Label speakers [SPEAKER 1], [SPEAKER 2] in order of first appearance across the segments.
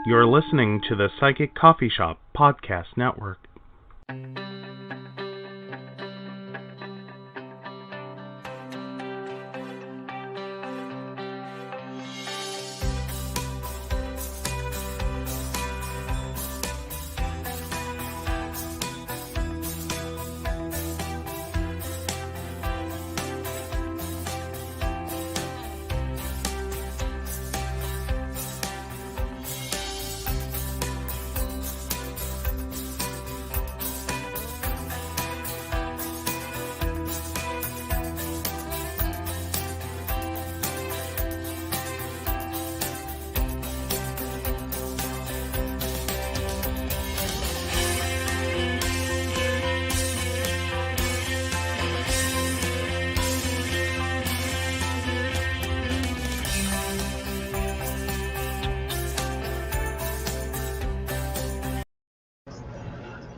[SPEAKER 1] You're listening to the Psychic Coffee Shop Podcast Network.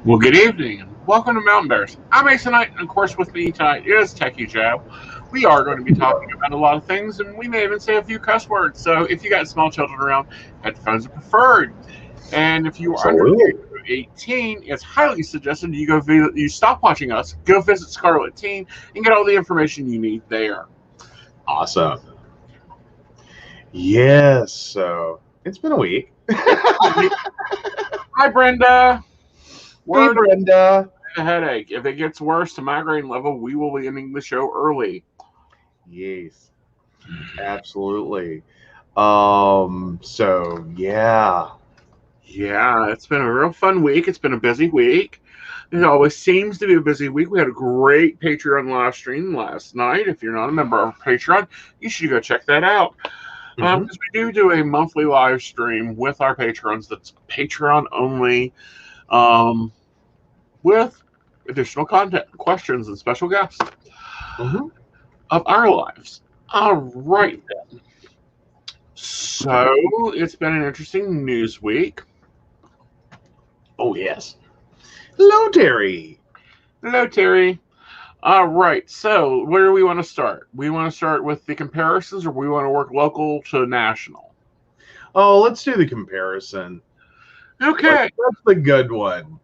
[SPEAKER 2] Well, good evening, and welcome to Mountain Bears. I'm Aeson Knight, and of course with me tonight is Techy Joe. We are going to be talking about a lot of things, and we may even say a few cuss words. So if you got small children around, headphones are preferred. And if you are under 18, it's highly suggested you stop watching us, go visit Scarlet Teen, and get all the information you need there.
[SPEAKER 3] Awesome. Yes, so it's been a week.
[SPEAKER 2] Hi, Brenda.
[SPEAKER 3] Hey, Brenda.
[SPEAKER 2] A headache. If it gets worse to migraine level, we will be ending the show early.
[SPEAKER 3] Yes, absolutely. So yeah,
[SPEAKER 2] it's been a real fun week. It's been a busy week. It always seems to be a busy week. We had a great Patreon live stream last night. If you're not a member of Patreon, you should go check that out. Because we do a monthly live stream with our patrons that's Patreon only, with additional content, questions, and special guests of our lives. All right, then. So, it's been an interesting news week.
[SPEAKER 3] Oh, yes. Hello, Terry.
[SPEAKER 2] Hello, Terry. All right, so where do we want to start? We want to start with the comparisons, or we want to work local to national?
[SPEAKER 3] Oh, let's do the comparison.
[SPEAKER 2] Okay.
[SPEAKER 3] That's the good one.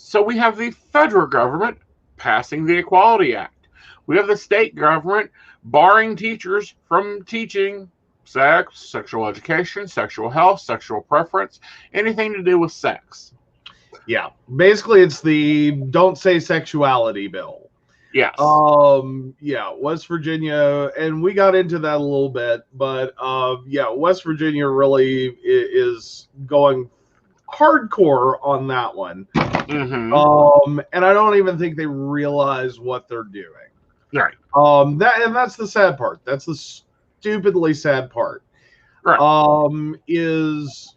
[SPEAKER 2] So we have the federal government passing the Equality Act. We have the state government barring teachers from teaching sex, sexual education, sexual health, sexual preference, anything to do with sex.
[SPEAKER 3] Yeah, basically it's the Don't Say Sexuality bill.
[SPEAKER 2] Yes.
[SPEAKER 3] West Virginia, and we got into that a little bit, but West Virginia really is going hardcore on that one. And I don't even think they realize what they're doing.
[SPEAKER 2] Right.
[SPEAKER 3] That's the sad part. That's the stupidly sad part.
[SPEAKER 2] Right.
[SPEAKER 3] It's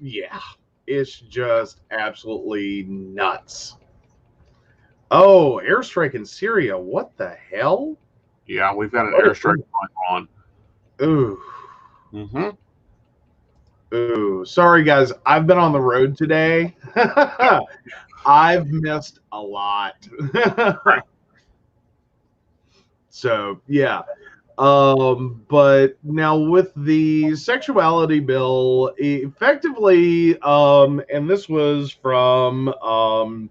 [SPEAKER 3] just absolutely nuts. Oh, airstrike in Syria. What the hell?
[SPEAKER 2] Yeah, we've got an airstrike going on.
[SPEAKER 3] Ooh. Ooh. Sorry, guys. I've been on the road today. I've missed a lot. So, yeah. But now with the sexuality bill, effectively, and this was from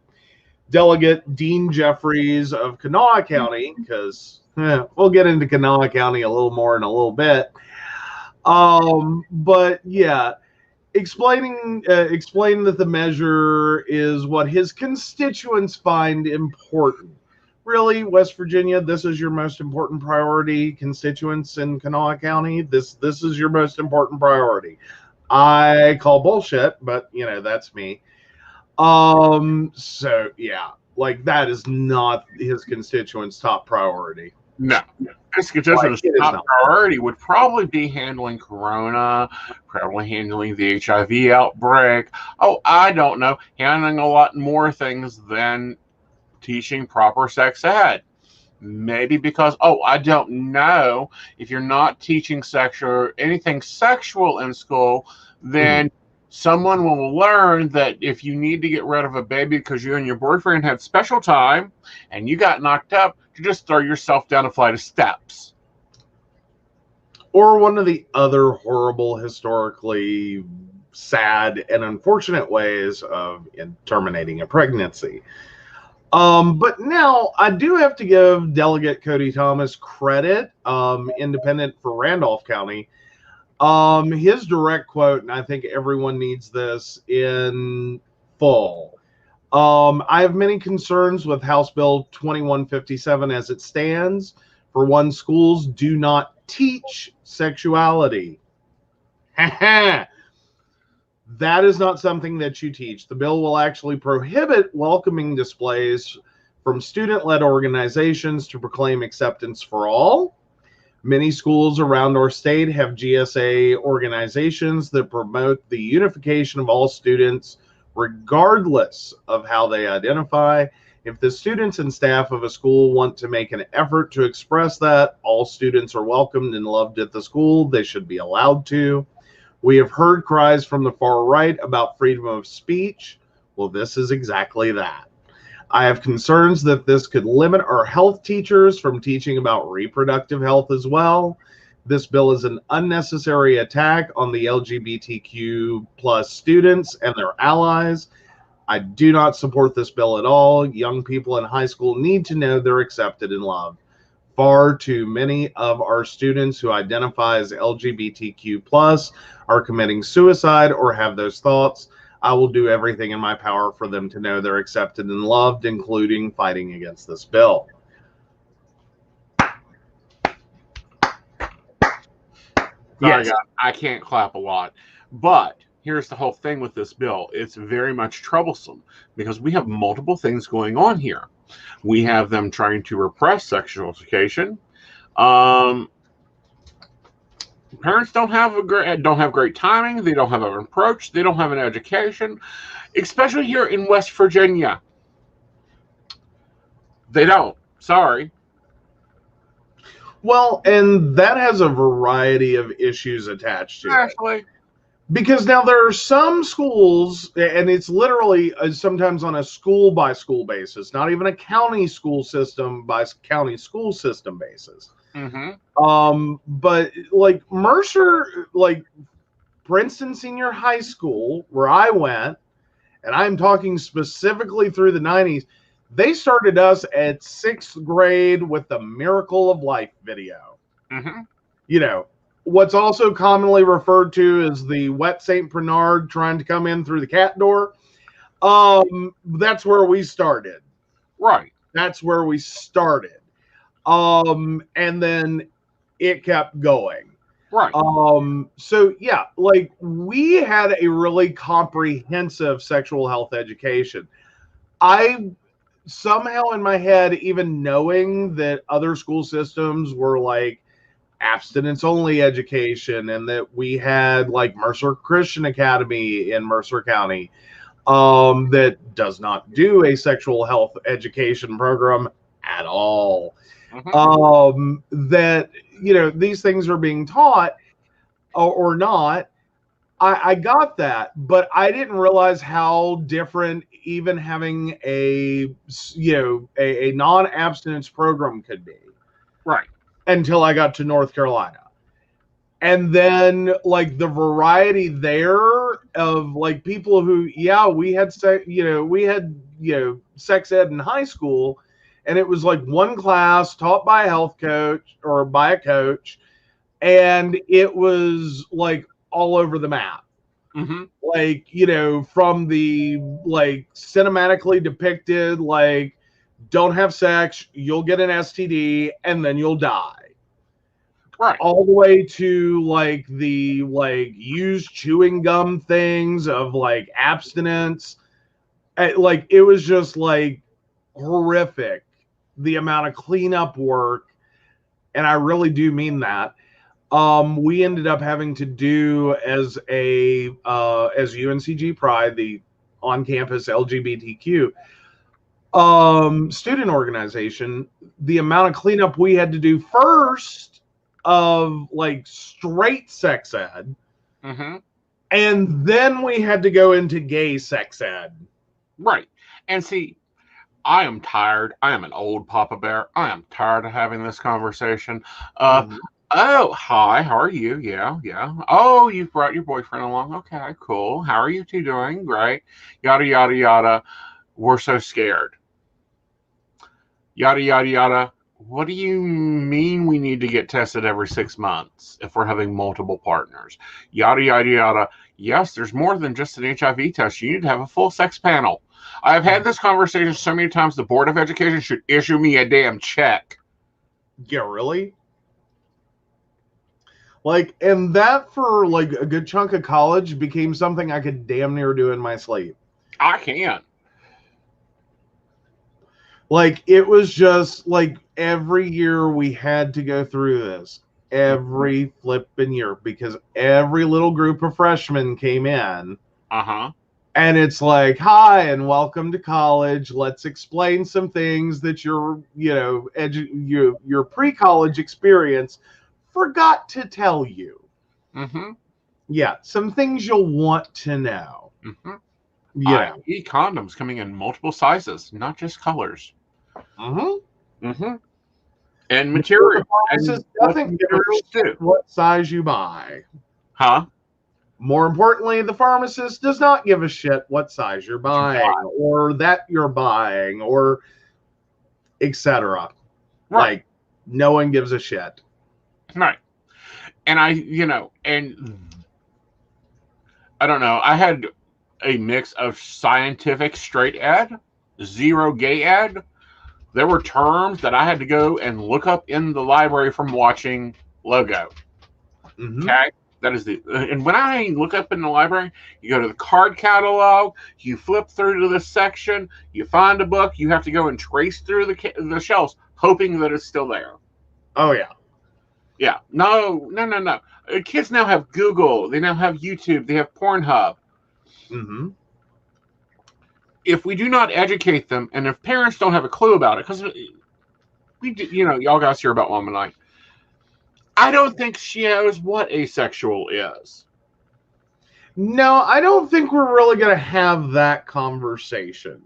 [SPEAKER 3] Delegate Dean Jeffries of Kanawha County, because we'll get into Kanawha County a little more in a little bit. But yeah, explain that the measure is what his constituents find important. Really, West Virginia, this is your most important priority. Constituents in Kanawha County, this is your most important priority. I call bullshit, but that's me. So yeah, like that is not his constituents' top priority.
[SPEAKER 2] No. His constituents' top priority would probably be handling Corona, probably handling the HIV outbreak. Oh, I don't know, handling a lot more things than teaching proper sex ed. Maybe because, I don't know, if you're not teaching anything sexual in school, then someone will learn that if you need to get rid of a baby because you and your boyfriend had special time and you got knocked up, you just throw yourself down a flight of steps.
[SPEAKER 3] Or one of the other horrible historically sad and unfortunate ways of terminating a pregnancy. But now I do have to give Delegate Cody Thomas credit, independent for Randolph County. His direct quote, and I think everyone needs this in full. I have many concerns with House Bill 2157 as it stands. For one, schools do not teach sexuality. That is not something that you teach. The bill will actually prohibit welcoming displays from student-led organizations to proclaim acceptance for all. Many schools around our state have GSA organizations that promote the unification of all students, regardless of how they identify. If the students and staff of a school want to make an effort to express that all students are welcomed and loved at the school, they should be allowed to. We have heard cries from the far right about freedom of speech. Well, this is exactly that. I have concerns that this could limit our health teachers from teaching about reproductive health as well. This bill is an unnecessary attack on the LGBTQ plus students and their allies. I do not support this bill at all. Young people in high school need to know they're accepted and loved. Far too many of our students who identify as LGBTQ plus are committing suicide or have those thoughts. I will do everything in my power for them to know they're accepted and loved, including fighting against this bill.
[SPEAKER 2] Sorry, guys, I can't clap a lot. But here's the whole thing with this bill. It's very much troublesome because we have multiple things going on here. We have them trying to repress sexual education. Parents don't have great timing. They don't have an approach. They don't have an education, especially here in West Virginia. They don't. Sorry.
[SPEAKER 3] Well, and that has a variety of issues attached to it. Because now there are some schools, and it's literally sometimes on a school-by-school basis, not even a county school system by county school system basis.
[SPEAKER 2] Mm-hmm.
[SPEAKER 3] But like Mercer, like Princeton Senior High School, where I went, and I'm talking specifically through the 90s, they started us at 6th grade with the Miracle of Life video.
[SPEAKER 2] Mm-hmm.
[SPEAKER 3] You know, what's also commonly referred to as the wet St. Bernard trying to come in through the cat door. That's where we started.
[SPEAKER 2] Right.
[SPEAKER 3] That's where we started. And then it kept going.
[SPEAKER 2] Right.
[SPEAKER 3] So yeah, like we had a really comprehensive sexual health education. I somehow in my head, even knowing that other school systems were like abstinence only education and that we had like Mercer Christian Academy in Mercer County that does not do a sexual health education program at all.
[SPEAKER 2] Mm-hmm.
[SPEAKER 3] That, you know, these things are being taught or not. I got that, but I didn't realize how different even having a non-abstinence program could be.
[SPEAKER 2] Right.
[SPEAKER 3] Until I got to North Carolina. And then like the variety there of like people who, we had sex ed in high school, and it was like one class taught by a health coach or by a coach, and it was like all over the map.
[SPEAKER 2] Mm-hmm.
[SPEAKER 3] Like, you know, from the like cinematically depicted, like, don't have sex, you'll get an STD, and then you'll die.
[SPEAKER 2] Right.
[SPEAKER 3] All the way to like the like use chewing gum things of like abstinence. Like it was just like horrific, the amount of cleanup work, and I really do mean that. We ended up having to do as UNCG Pride, the on-campus LGBTQ student organization, the amount of cleanup we had to do first of like straight sex ed,
[SPEAKER 2] mm-hmm.
[SPEAKER 3] and then we had to go into gay sex ed.
[SPEAKER 2] Right. And see, I am tired. I am an old Papa Bear. I am tired of having this conversation. Oh, hi. How are you? Yeah, yeah. Oh, you've brought your boyfriend along. Okay, cool. How are you two doing? Great. Yada, yada, yada. We're so scared. Yada, yada, yada. What do you mean we need to get tested every 6 months if we're having multiple partners? Yada, yada, yada. Yes, there's more than just an HIV test. You need to have a full sex panel. I've had this conversation so many times. The Board of Education should issue me a damn check.
[SPEAKER 3] Yeah, really? Like, and that for like a good chunk of college became something I could damn near do in my sleep.
[SPEAKER 2] I can't.
[SPEAKER 3] Like, it was just like every year we had to go through this. Every flipping year, because every little group of freshmen came in.
[SPEAKER 2] Uh-huh.
[SPEAKER 3] And it's like, hi, and welcome to college. Let's explain some things that your pre-college experience forgot to tell you.
[SPEAKER 2] Mm-hmm.
[SPEAKER 3] Yeah, some things you'll want to know.
[SPEAKER 2] Mm-hmm.
[SPEAKER 3] Yeah.
[SPEAKER 2] I.e. condoms coming in multiple sizes, not just colors.
[SPEAKER 3] Mm-hmm.
[SPEAKER 2] Mm-hmm. And material.
[SPEAKER 3] Pharmacist doesn't give a shit what size you buy.
[SPEAKER 2] Huh?
[SPEAKER 3] More importantly, the pharmacist does not give a shit what size you're buying, or that you're buying, or etc.
[SPEAKER 2] Right.
[SPEAKER 3] Like, no one gives a shit.
[SPEAKER 2] Right. And I don't know. I had a mix of scientific straight ed, zero gay ed. There were terms that I had to go and look up in the library from watching Logo.
[SPEAKER 3] Mm-hmm.
[SPEAKER 2] Okay? That is and when I look up in the library, you go to the card catalog, you flip through to this section, you find a book, you have to go and trace through the shelves, hoping that it's still there.
[SPEAKER 3] Oh, yeah.
[SPEAKER 2] Yeah. No. Kids now have Google. They now have YouTube. They have Pornhub.
[SPEAKER 3] Mm-hmm.
[SPEAKER 2] If we do not educate them, and if parents don't have a clue about it, because y'all guys hear about Mama Knight. I don't think she knows what asexual is.
[SPEAKER 3] No, I don't think we're really going to have that conversation.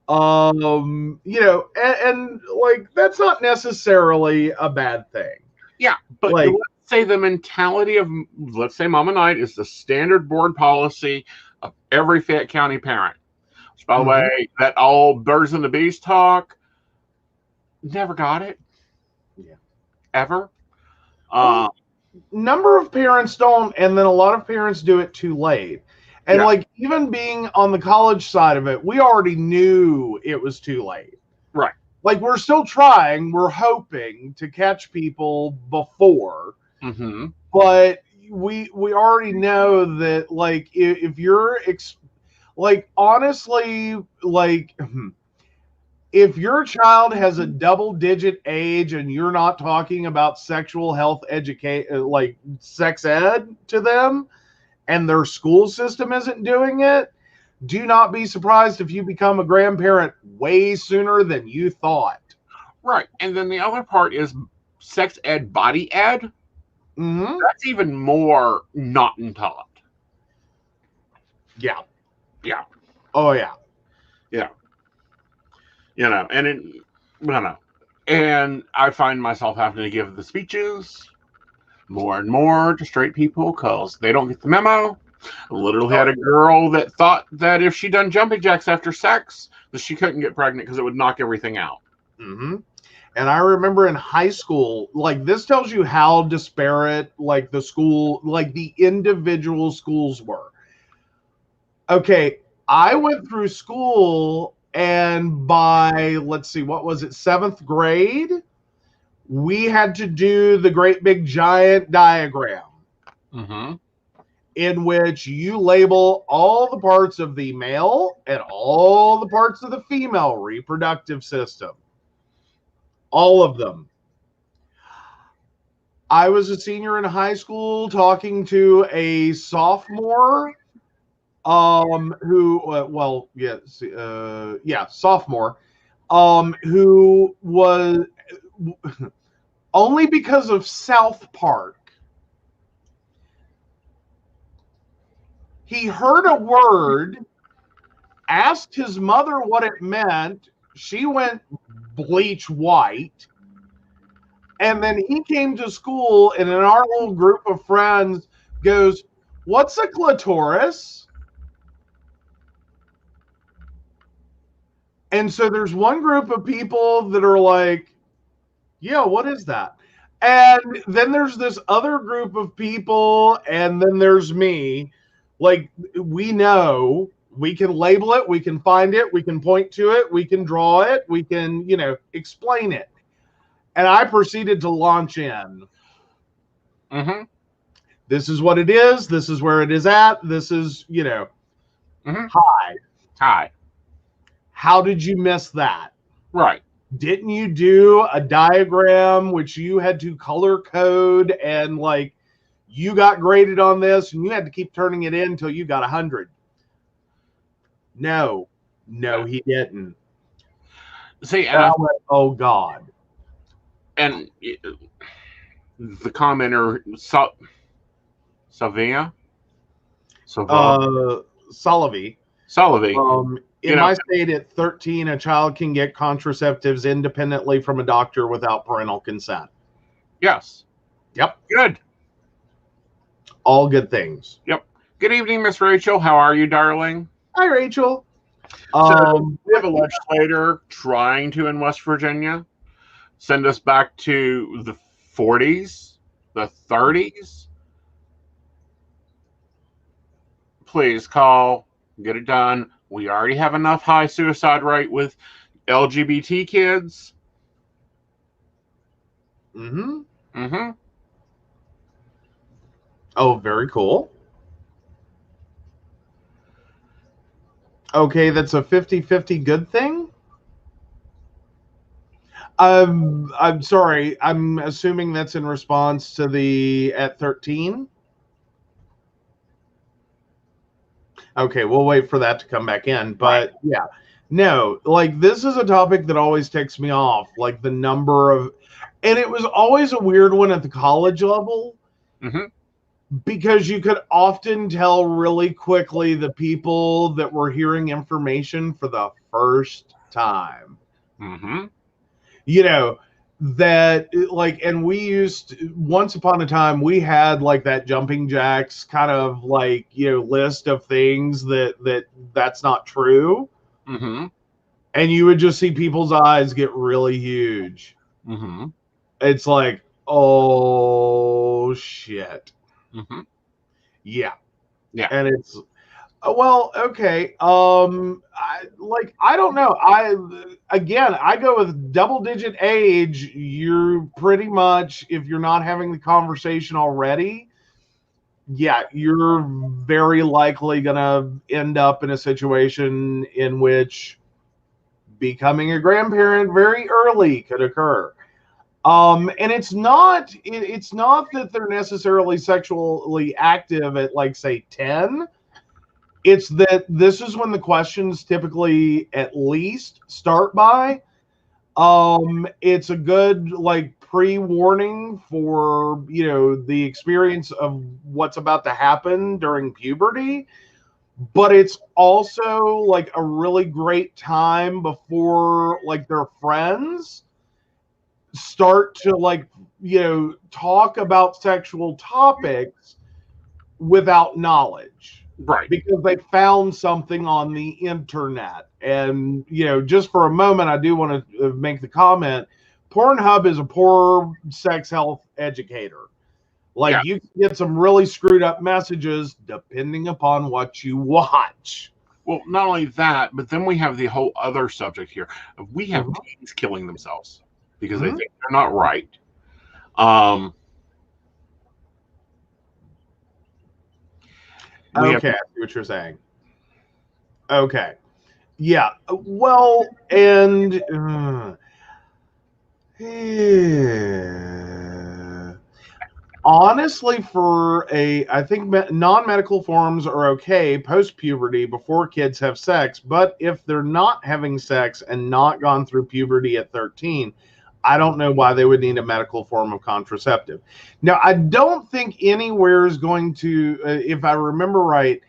[SPEAKER 3] And like, that's not necessarily a bad thing.
[SPEAKER 2] Yeah, but
[SPEAKER 3] like,
[SPEAKER 2] let's say the mentality of, let's say Mama Knight is the standard board policy of every Fayette County parent. Which, by the way, that all birds and the bees talk, never got it.
[SPEAKER 3] Yeah.
[SPEAKER 2] Ever.
[SPEAKER 3] Number of parents don't, and then a lot of parents do it too late. And like, even being on the college side of it, we already knew it was too late.
[SPEAKER 2] Right.
[SPEAKER 3] Like, we're still trying, we're hoping to catch people before.
[SPEAKER 2] Mm-hmm.
[SPEAKER 3] But we already know that, like, if you're like, honestly, like, if your child has a double-digit age and you're not talking about sexual health like sex ed to them, and their school system isn't doing it, do not be surprised if you become a grandparent way sooner than you thought.
[SPEAKER 2] Right. And then the other part is sex ed, body ed.
[SPEAKER 3] Mm-hmm.
[SPEAKER 2] That's even more not taught.
[SPEAKER 3] Yeah.
[SPEAKER 2] Yeah.
[SPEAKER 3] Oh, yeah.
[SPEAKER 2] Yeah. And I find myself having to give the speeches more and more to straight people because they don't get the memo. I literally had a girl that thought that if she done jumping jacks after sex, that she couldn't get pregnant because it would knock everything out.
[SPEAKER 3] Mm-hmm. And I remember in high school, like, this tells you how disparate, like, the school, like, the individual schools were. Okay, I went through school, and by, let's see, what was it, 7th grade, we had to do the great big giant diagram.
[SPEAKER 2] Mm-hmm.
[SPEAKER 3] In which you label all the parts of the male and all the parts of the female reproductive system. All of them. I was a senior in high school talking to a sophomore sophomore, who was only because of South Park. He heard a word, asked his mother what it meant. She went bleach white. And then he came to school, and in our little group of friends goes, "What's a clitoris?" And so there's one group of people that are like, "Yeah, what is that?" And then there's this other group of people, and then there's me. Like, we know, we can label it, we can find it, we can point to it, we can draw it, we can, explain it. And I proceeded to launch in.
[SPEAKER 2] Mm-hmm.
[SPEAKER 3] This is what it is. This is where it is at. This is, Hi.
[SPEAKER 2] Hi.
[SPEAKER 3] How did you miss that?
[SPEAKER 2] Right.
[SPEAKER 3] Didn't you do a diagram which you had to color code, and like you got graded on this and you had to keep turning it in until you got 100? No, he didn't.
[SPEAKER 2] See,
[SPEAKER 3] and I went, oh God.
[SPEAKER 2] And the commenter, Savia?
[SPEAKER 3] Salavi. In my state, at 13, a child can get contraceptives independently from a doctor without parental consent.
[SPEAKER 2] Yes.
[SPEAKER 3] Yep.
[SPEAKER 2] Good.
[SPEAKER 3] All good things.
[SPEAKER 2] Yep. Good evening, Miss Rachel. How are you, darling?
[SPEAKER 3] Hi, Rachel.
[SPEAKER 2] So we have a legislator trying to, in West Virginia, send us back to the 40s, the 30s. Please call, get it done. We already have enough high suicide rate with LGBT kids.
[SPEAKER 3] Mm-hmm.
[SPEAKER 2] Mm-hmm.
[SPEAKER 3] Oh, very cool. Okay, that's a 50-50 good thing? I'm sorry. I'm assuming that's in response to the at 13. Okay, we'll wait for that to come back in. But yeah, no, like this is a topic that always ticks me off. Like the number of, and it was always a weird one at the college level.
[SPEAKER 2] Mm-hmm.
[SPEAKER 3] Because you could often tell really quickly the people that were hearing information for the first time.
[SPEAKER 2] Mm-hmm.
[SPEAKER 3] That like, and we used, once upon a time, we had like that jumping jacks kind of like, list of things that's not true.
[SPEAKER 2] Mm-hmm.
[SPEAKER 3] And you would just see people's eyes get really huge.
[SPEAKER 2] Mm-hmm.
[SPEAKER 3] It's like, oh shit.
[SPEAKER 2] Mm-hmm.
[SPEAKER 3] Yeah.
[SPEAKER 2] And
[SPEAKER 3] it's, well, okay. I don't know. I go with double-digit age. You're pretty much, if you're not having the conversation already, yeah, you're very likely gonna end up in a situation in which becoming a grandparent very early could occur. And it's not that they're necessarily sexually active at, like, say 10. It's that this is when the questions typically at least start by. It's a good, like, pre-warning for, the experience of what's about to happen during puberty. But it's also like a really great time before, like, their friends start to, like, talk about sexual topics without knowledge.
[SPEAKER 2] Right.
[SPEAKER 3] Because they found something on the internet. And, just for a moment, I do want to make the comment, Pornhub is a poor sex health educator. Like, you can get some really screwed up messages depending upon what you watch.
[SPEAKER 2] Well, not only that, but then we have the whole other subject here. We have teens killing themselves because they think they're not right.
[SPEAKER 3] Okay, I see what you're saying. Okay. Yeah. Well, and honestly, I think non-medical forms are okay post-puberty before kids have sex, but if they're not having sex and not gone through puberty at 13, I don't know why they would need a medical form of contraceptive. Now, I don't think anywhere is going to, if I remember right,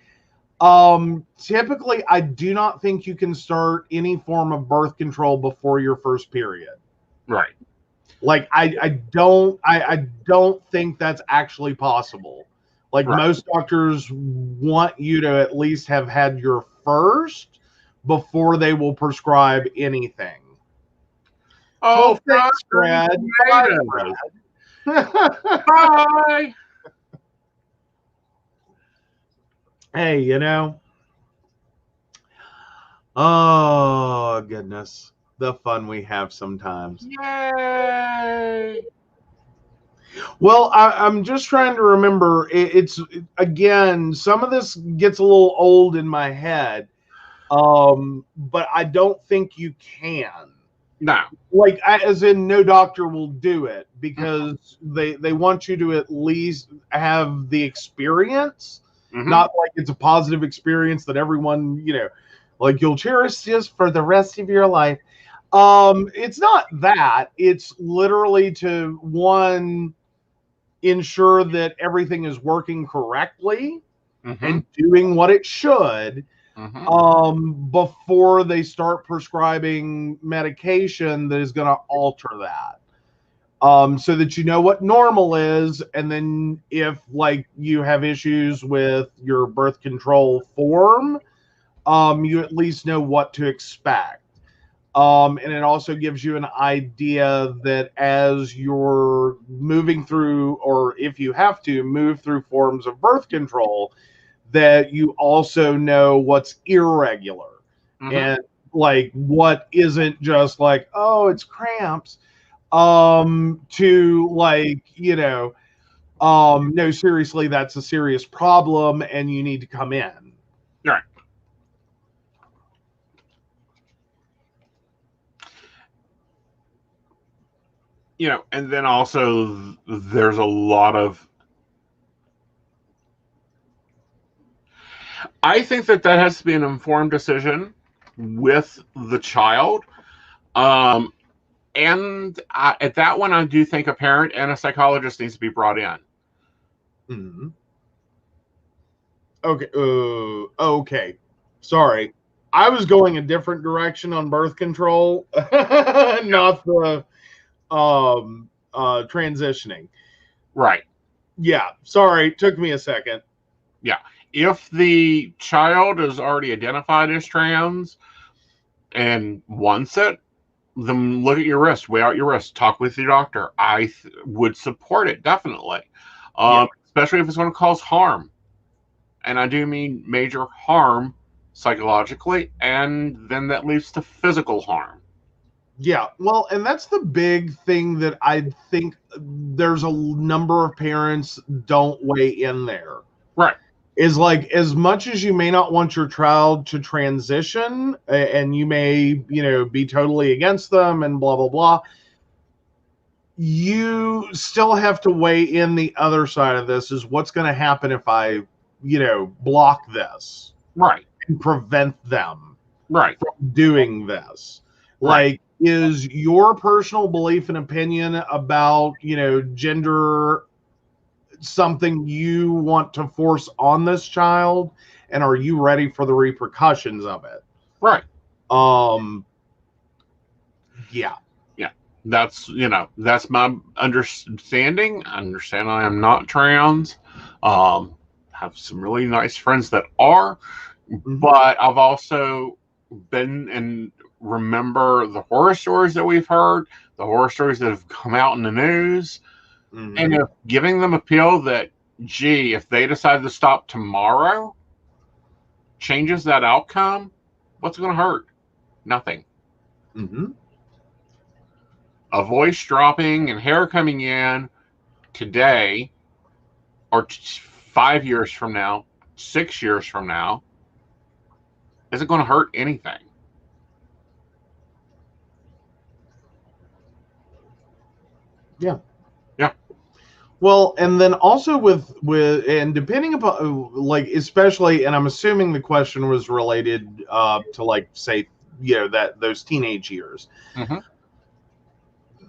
[SPEAKER 3] typically I do not think you can start any form of birth control before your first period.
[SPEAKER 2] Right.
[SPEAKER 3] Like I don't think that's actually possible. Like
[SPEAKER 2] Right.
[SPEAKER 3] most doctors want you to at least have had your first before they will prescribe anything.
[SPEAKER 2] Oh,
[SPEAKER 3] Thanks, Brad. Bye, Brad.
[SPEAKER 2] Bye.
[SPEAKER 3] Hey, oh goodness, the fun we have sometimes.
[SPEAKER 2] Yay!
[SPEAKER 3] Well, I'm just trying to remember. It's again, some of this gets a little old in my head, but I don't think you can.
[SPEAKER 2] No.
[SPEAKER 3] Like, as in, no doctor will do it because they want you to at least have the experience, not like it's a positive experience that everyone, like you'll cherish just for the rest of your life. It's not that. It's literally to, one, ensure that everything is working correctly and doing what it should before they start prescribing medication that is going to alter that. So that you know what normal is, and then if like you have issues with your birth control form, you at least know what to expect. And it also gives you an idea that as you're moving through, or if you have to move through forms of birth control, that you also know what's irregular and like what isn't just like, oh, it's cramps, to like, no, seriously, that's a serious problem and you need to come in.
[SPEAKER 2] Right. And then also there's a lot of, I think that has to be an informed decision with the child. And at that one, I do think a parent and a psychologist needs to be brought in.
[SPEAKER 3] Mm-hmm. Okay. Okay. Sorry. I was going a different direction on birth control, not the transitioning.
[SPEAKER 2] Right.
[SPEAKER 3] Yeah. Sorry. Took me a second.
[SPEAKER 2] Yeah. If the child is already identified as trans and wants it, then look at your risk, weigh out your risk, talk with your doctor. I would support it, definitely. Especially if it's going to cause harm. And I do mean major harm psychologically, and then that leads to physical harm.
[SPEAKER 3] Yeah, well, and that's the big thing that I think there's a number of parents don't weigh in there.
[SPEAKER 2] Right.
[SPEAKER 3] Is like, as much as you may not want your child to transition, and you may, be totally against them and blah, blah, blah, you still have to weigh in the other side of this, is what's going to happen if I, block this.
[SPEAKER 2] Right.
[SPEAKER 3] And prevent them
[SPEAKER 2] from
[SPEAKER 3] doing this.
[SPEAKER 2] Right.
[SPEAKER 3] Like, is your personal belief and opinion about, gender something you want to force on this child, and are you ready for the repercussions of it?
[SPEAKER 2] Right.
[SPEAKER 3] Yeah.
[SPEAKER 2] That's my understanding. I understand I am not trans. Have some really nice friends that are, but I've also been and remember the horror stories that we've heard, the horror stories that have come out in the news, and if giving them a pill that, gee, if they decide to stop tomorrow, changes that outcome, what's it going to hurt? Nothing. A voice dropping and hair coming in today, or 5 years from now, 6 years from now, isn't going to hurt anything.
[SPEAKER 3] Yeah.
[SPEAKER 2] Yeah.
[SPEAKER 3] Well, and then also with and depending upon, like, especially, and I'm assuming the question was related to, like, say, that those teenage years.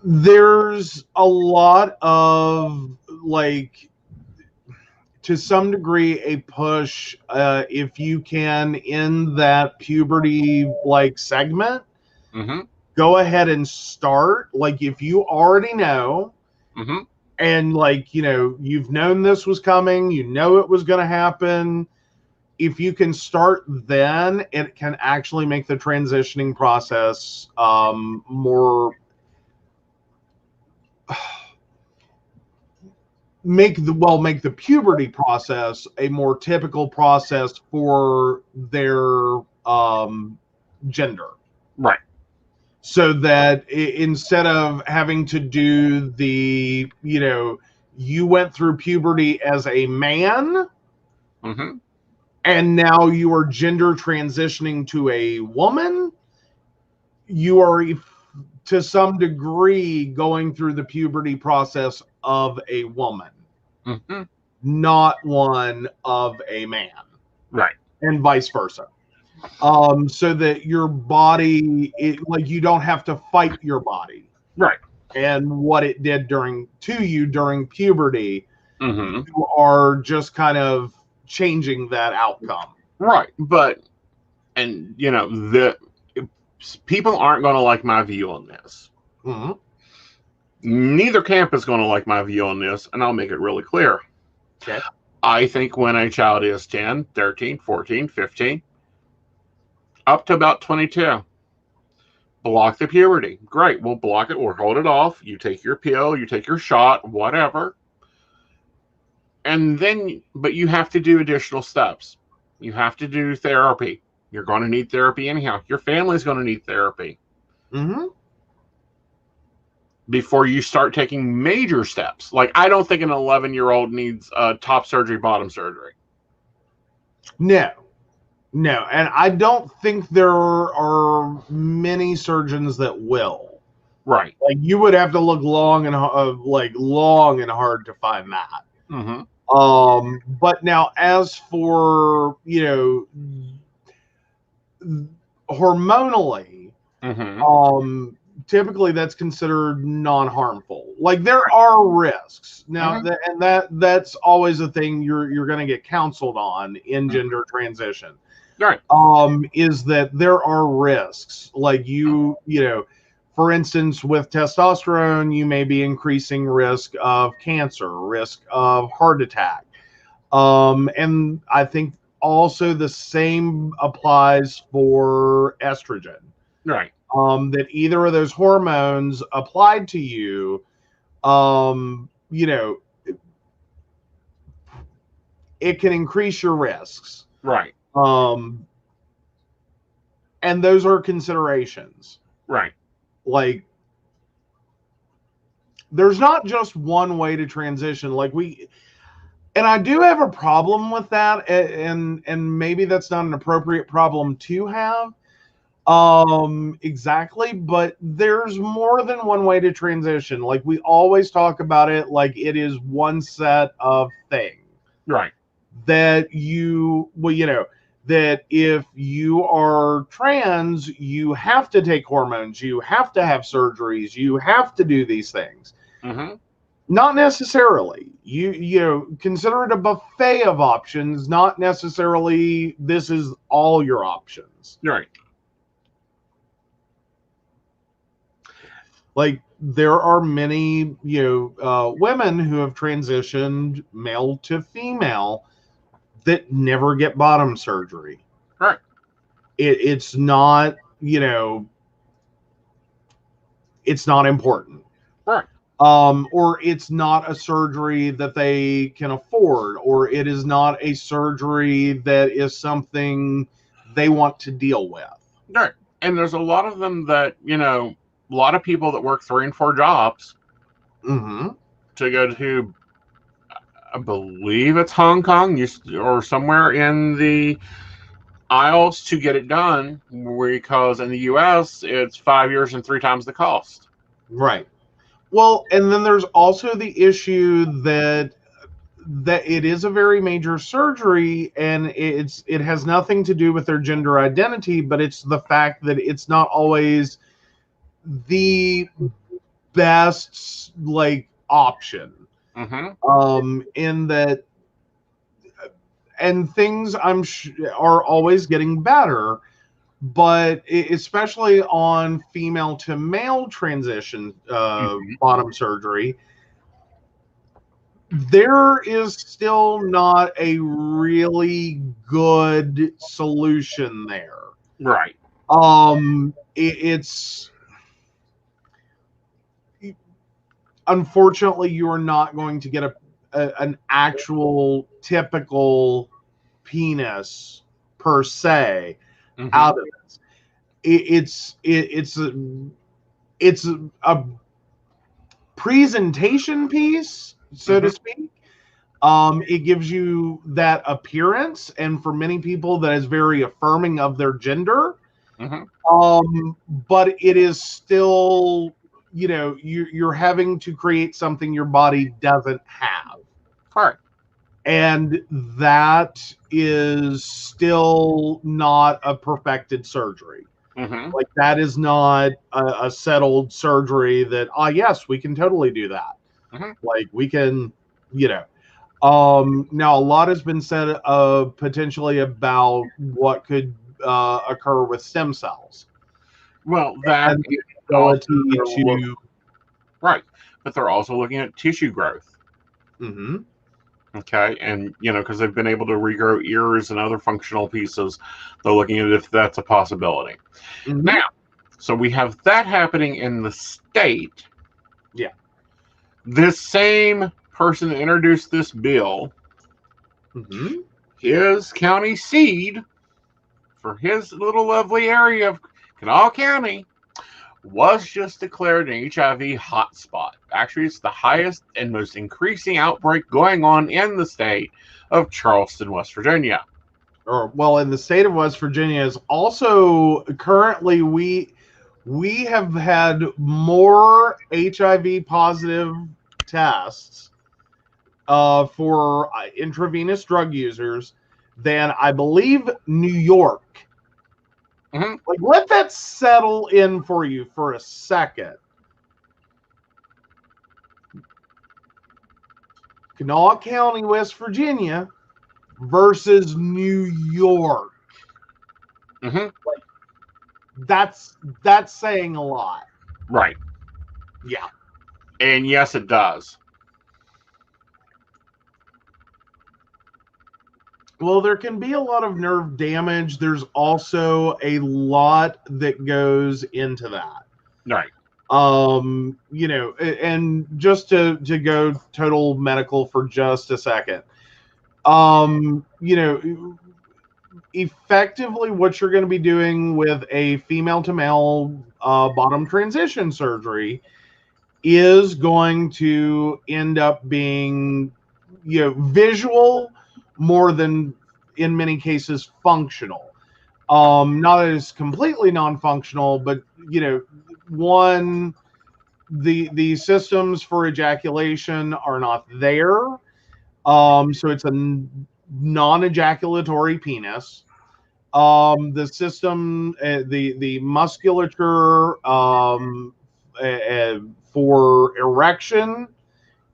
[SPEAKER 3] There's a lot of, like, to some degree, a push, if you can, in that puberty, like, segment, go ahead and start. Like, if you already know, and like, you know, you've known this was coming, you know it was going to happen, if you can start then, it can actually make the transitioning process more, make the puberty process a more typical process for their gender.
[SPEAKER 2] Right.
[SPEAKER 3] So that instead of having to do the, you know, you went through puberty as a man, and now you are gender transitioning to a woman, you are to some degree going through the puberty process of a woman, not one of a man.
[SPEAKER 2] Right.
[SPEAKER 3] And vice versa. So that your body, like, you don't have to fight your body.
[SPEAKER 2] Right.
[SPEAKER 3] And what it did during puberty, you are just kind of changing that outcome.
[SPEAKER 2] Right. But, and, you know, the people aren't going to like my view on this. Neither camp is going to like my view on this, and I'll make it really clear.
[SPEAKER 3] Okay.
[SPEAKER 2] I think when a child is 10, 13, 14, 15, up to about 22, block the puberty. Great. We'll block it or hold it off. You take your pill, you take your shot, whatever. And then, but you have to do additional steps. You have to do therapy. You're going to need therapy anyhow. Your family's going to need therapy. Before you start taking major steps. Like, I don't think an 11-year-old needs top surgery, bottom surgery. No. And I don't think there are many surgeons that will.
[SPEAKER 3] Right. Like, you would have to look long and hard to find that. But now, as for, you know, hormonally, typically that's considered non-harmful. Like, there are risks now, that's always a thing you're going to get counseled on in gender transition.
[SPEAKER 2] Right.
[SPEAKER 3] Is that there are risks. Like, you know, for instance, with testosterone, you may be increasing risk of cancer, risk of heart attack. And I think also the same applies for estrogen.
[SPEAKER 2] Right.
[SPEAKER 3] That either of those hormones applied to you, you know, it can increase your risks.
[SPEAKER 2] Right.
[SPEAKER 3] And those are considerations.
[SPEAKER 2] Right.
[SPEAKER 3] Like, there's not just one way to transition. Like, and I do have a problem with that, and maybe that's not an appropriate problem to have. Exactly, but there's more than one way to transition. Like, we always talk about it like it is one set of things.
[SPEAKER 2] Right.
[SPEAKER 3] That you know, that if you are trans, you have to take hormones, you have to have surgeries, you have to do these things. Not necessarily. You know, consider it a buffet of options, not necessarily this is all your options.
[SPEAKER 2] Right.
[SPEAKER 3] Like, there are many, you know, women who have transitioned male to female that never get bottom surgery.
[SPEAKER 2] Right.
[SPEAKER 3] It's not, you know, it's not important.
[SPEAKER 2] Right.
[SPEAKER 3] Or it's not a surgery that they can afford, or it is not a surgery that is something they want to deal with.
[SPEAKER 2] Right. And there's a lot of them that, you know, a lot of people that work 3 and 4 jobs to go to, I believe it's Hong Kong or somewhere in the Isles to get it done, because in the US it's 5 years and 3 times the cost.
[SPEAKER 3] Right. Well, and then there's also the issue that it is a very major surgery, and it has nothing to do with their gender identity, but it's the fact that it's not always the best, like, option. In that, and things are always getting better, but especially on female to male transition bottom surgery, there is still not a really good solution there.
[SPEAKER 2] Right.
[SPEAKER 3] It's unfortunately you are not going to get an actual typical penis per se out of this. It's a presentation piece, so to speak. It gives you that appearance, and for many people, that is very affirming of their gender. But it is still, you're having to create something your body doesn't have.
[SPEAKER 2] Correct.
[SPEAKER 3] And that is still not a perfected surgery. Like, that is not a settled surgery that, yes, we can totally do that. Like, we can, now a lot has been said potentially about what could occur with stem cells.
[SPEAKER 2] Well, that
[SPEAKER 3] and
[SPEAKER 2] is
[SPEAKER 3] ability
[SPEAKER 2] also
[SPEAKER 3] to
[SPEAKER 2] right, but they're also looking at tissue growth. Okay, and because they've been able to regrow ears and other functional pieces, they're looking at if that's a possibility. Now, so we have that happening in the state.
[SPEAKER 3] Yeah.
[SPEAKER 2] This same person that introduced this bill, his county seat for his little lovely area of Kanawha County was just declared an HIV hotspot. Actually, it's the highest and most increasing outbreak going on in the state of Charleston, West Virginia.
[SPEAKER 3] Well, in the state of West Virginia is also currently we have had more HIV positive tests for intravenous drug users than I believe New York. Like, let that settle in for you for a second. Kanawha County, West Virginia versus New York. Like, that's saying a lot.
[SPEAKER 2] Right.
[SPEAKER 3] Yeah.
[SPEAKER 2] And yes, it does.
[SPEAKER 3] Well, there can be a lot of nerve damage. There's also a lot that goes into that.
[SPEAKER 2] Right.
[SPEAKER 3] And just to go total medical for just a second. Effectively what you're going to be doing with a female to male bottom transition surgery is going to end up being visual more than in many cases functional. Not as completely non-functional, but the systems for ejaculation are not there. So it's a non-ejaculatory penis. The system, the musculature for erection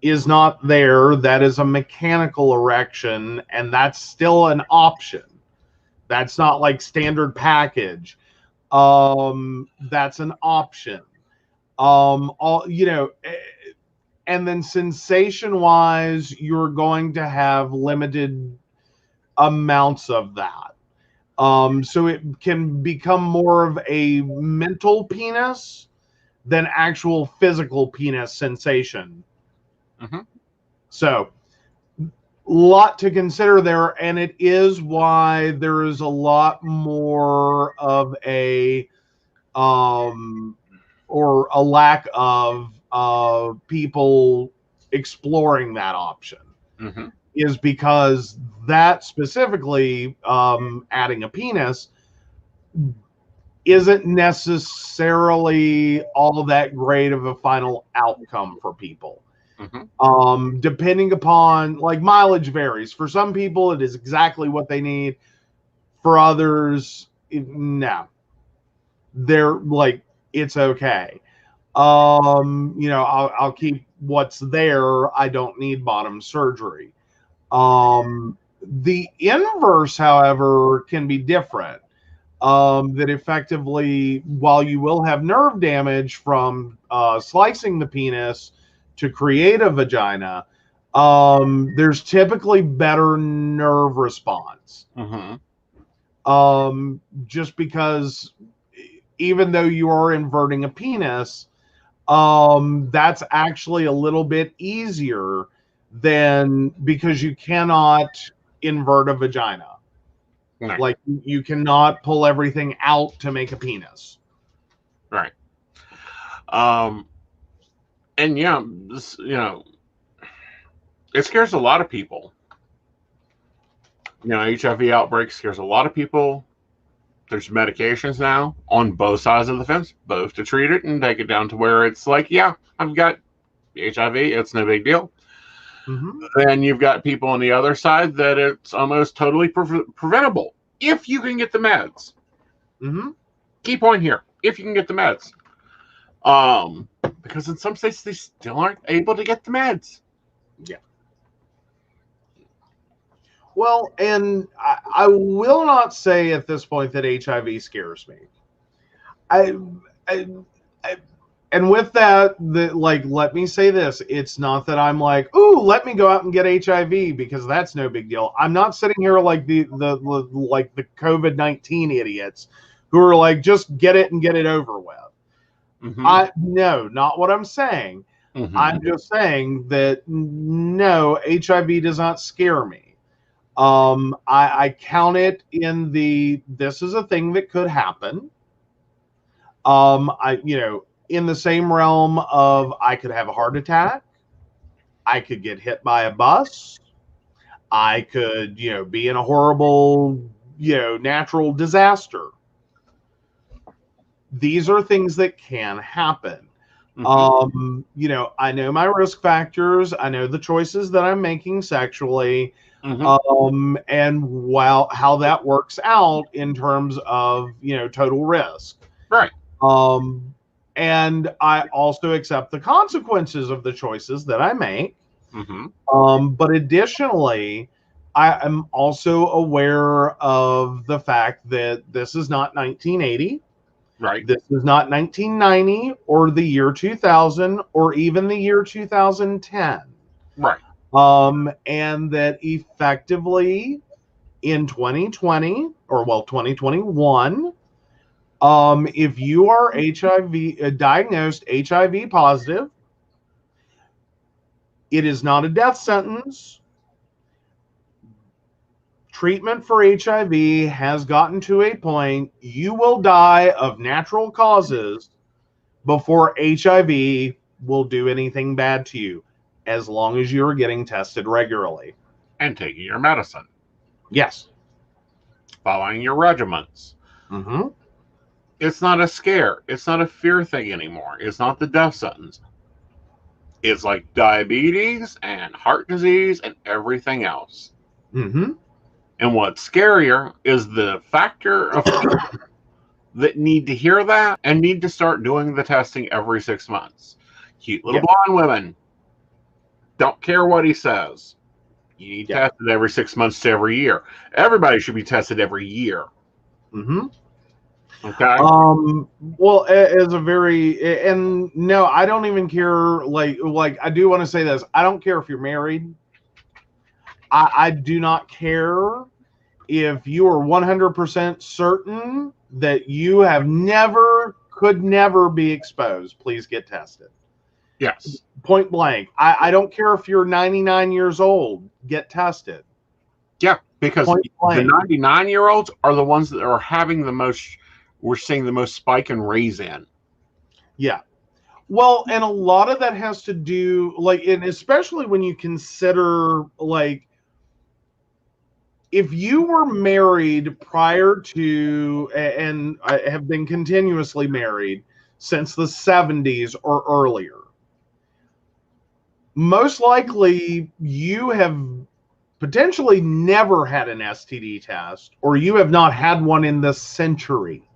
[SPEAKER 3] is not there. That is a mechanical erection, and that's still an option. That's not like standard package. That's an option. And then sensation wise, you're going to have limited amounts of that. So it can become more of a mental penis than actual physical penis sensation. So, lot to consider there, and it is why there is a lot more of a or a lack of people exploring that option. Is because that specifically adding a penis isn't necessarily all that great of a final outcome for people. Depending upon, like, mileage varies. For some people, it is exactly what they need. For others, no. They're like, it's okay. I'll keep what's there. I don't need bottom surgery. The inverse, however, can be different. that effectively, while you will have nerve damage from slicing the penis to create a vagina, there's typically better nerve response. Just because even though you are inverting a penis, that's actually a little bit easier than, because you cannot invert a vagina.
[SPEAKER 2] Right.
[SPEAKER 3] Like, you cannot pull everything out to make a penis.
[SPEAKER 2] Right. And yeah, this, it scares a lot of people. HIV outbreak scares a lot of people. There's medications now on both sides of the fence, both to treat it and take it down to where it's like, yeah, I've got HIV, it's no big deal. Then you've got people on the other side that it's almost totally preventable if you can get the meds. Key point here, if you can get the meds. Because in some states they still aren't able to get the meds.
[SPEAKER 3] Yeah. Well, and I will not say at this point that HIV scares me. And with that, let me say this. It's not that I'm like, ooh, let me go out and get HIV, because that's no big deal. I'm not sitting here like the COVID-19 idiots who are like, just get it and get it over with. No, not what I'm saying. I'm just saying that no, HIV does not scare me. I count it in this is a thing that could happen. In the same realm of, I could have a heart attack, I could get hit by a bus, I could, be in a horrible, natural disaster. These are things that can happen. I know my risk factors, I know the choices that I'm making sexually. And how that works out in terms of, total risk.
[SPEAKER 2] Right.
[SPEAKER 3] And I also accept the consequences of the choices that I make. But additionally, I am also aware of the fact that this is not 1980.
[SPEAKER 2] Right.
[SPEAKER 3] This is not 1990 or the year 2000 or even the year 2010.
[SPEAKER 2] Right.
[SPEAKER 3] And that effectively in 2020 or 2021, if you are diagnosed HIV positive, it is not a death sentence. Treatment for HIV has gotten to a point you will die of natural causes before HIV will do anything bad to you, as long as you're getting tested regularly.
[SPEAKER 2] And taking your medicine.
[SPEAKER 3] Yes.
[SPEAKER 2] Following your regimens. It's not a scare. It's not a fear thing anymore. It's not the death sentence. It's like diabetes and heart disease and everything else. And what's scarier is the factor of people that need to hear that and need to start doing the testing every 6 months. Cute little blonde women. Don't care what he says. You need tested every 6 months to every year. Everybody should be tested every year. Okay.
[SPEAKER 3] Well, as a and no, I don't even care. Like I do want to say this. I don't care if you're married. I do not care if you are 100% certain that you have could never be exposed. Please get tested.
[SPEAKER 2] Yes.
[SPEAKER 3] Point blank. I don't care if you're 99 years old. Get tested.
[SPEAKER 2] Yeah, because the 99-year-olds are the ones that are having the most. We're seeing the most spike and raise in.
[SPEAKER 3] Yeah. Well, and a lot of that has to do, and especially when you consider, if you were married prior to, and I have been continuously married since the 70s or earlier, most likely you have potentially never had an STD test, or you have not had one in this century.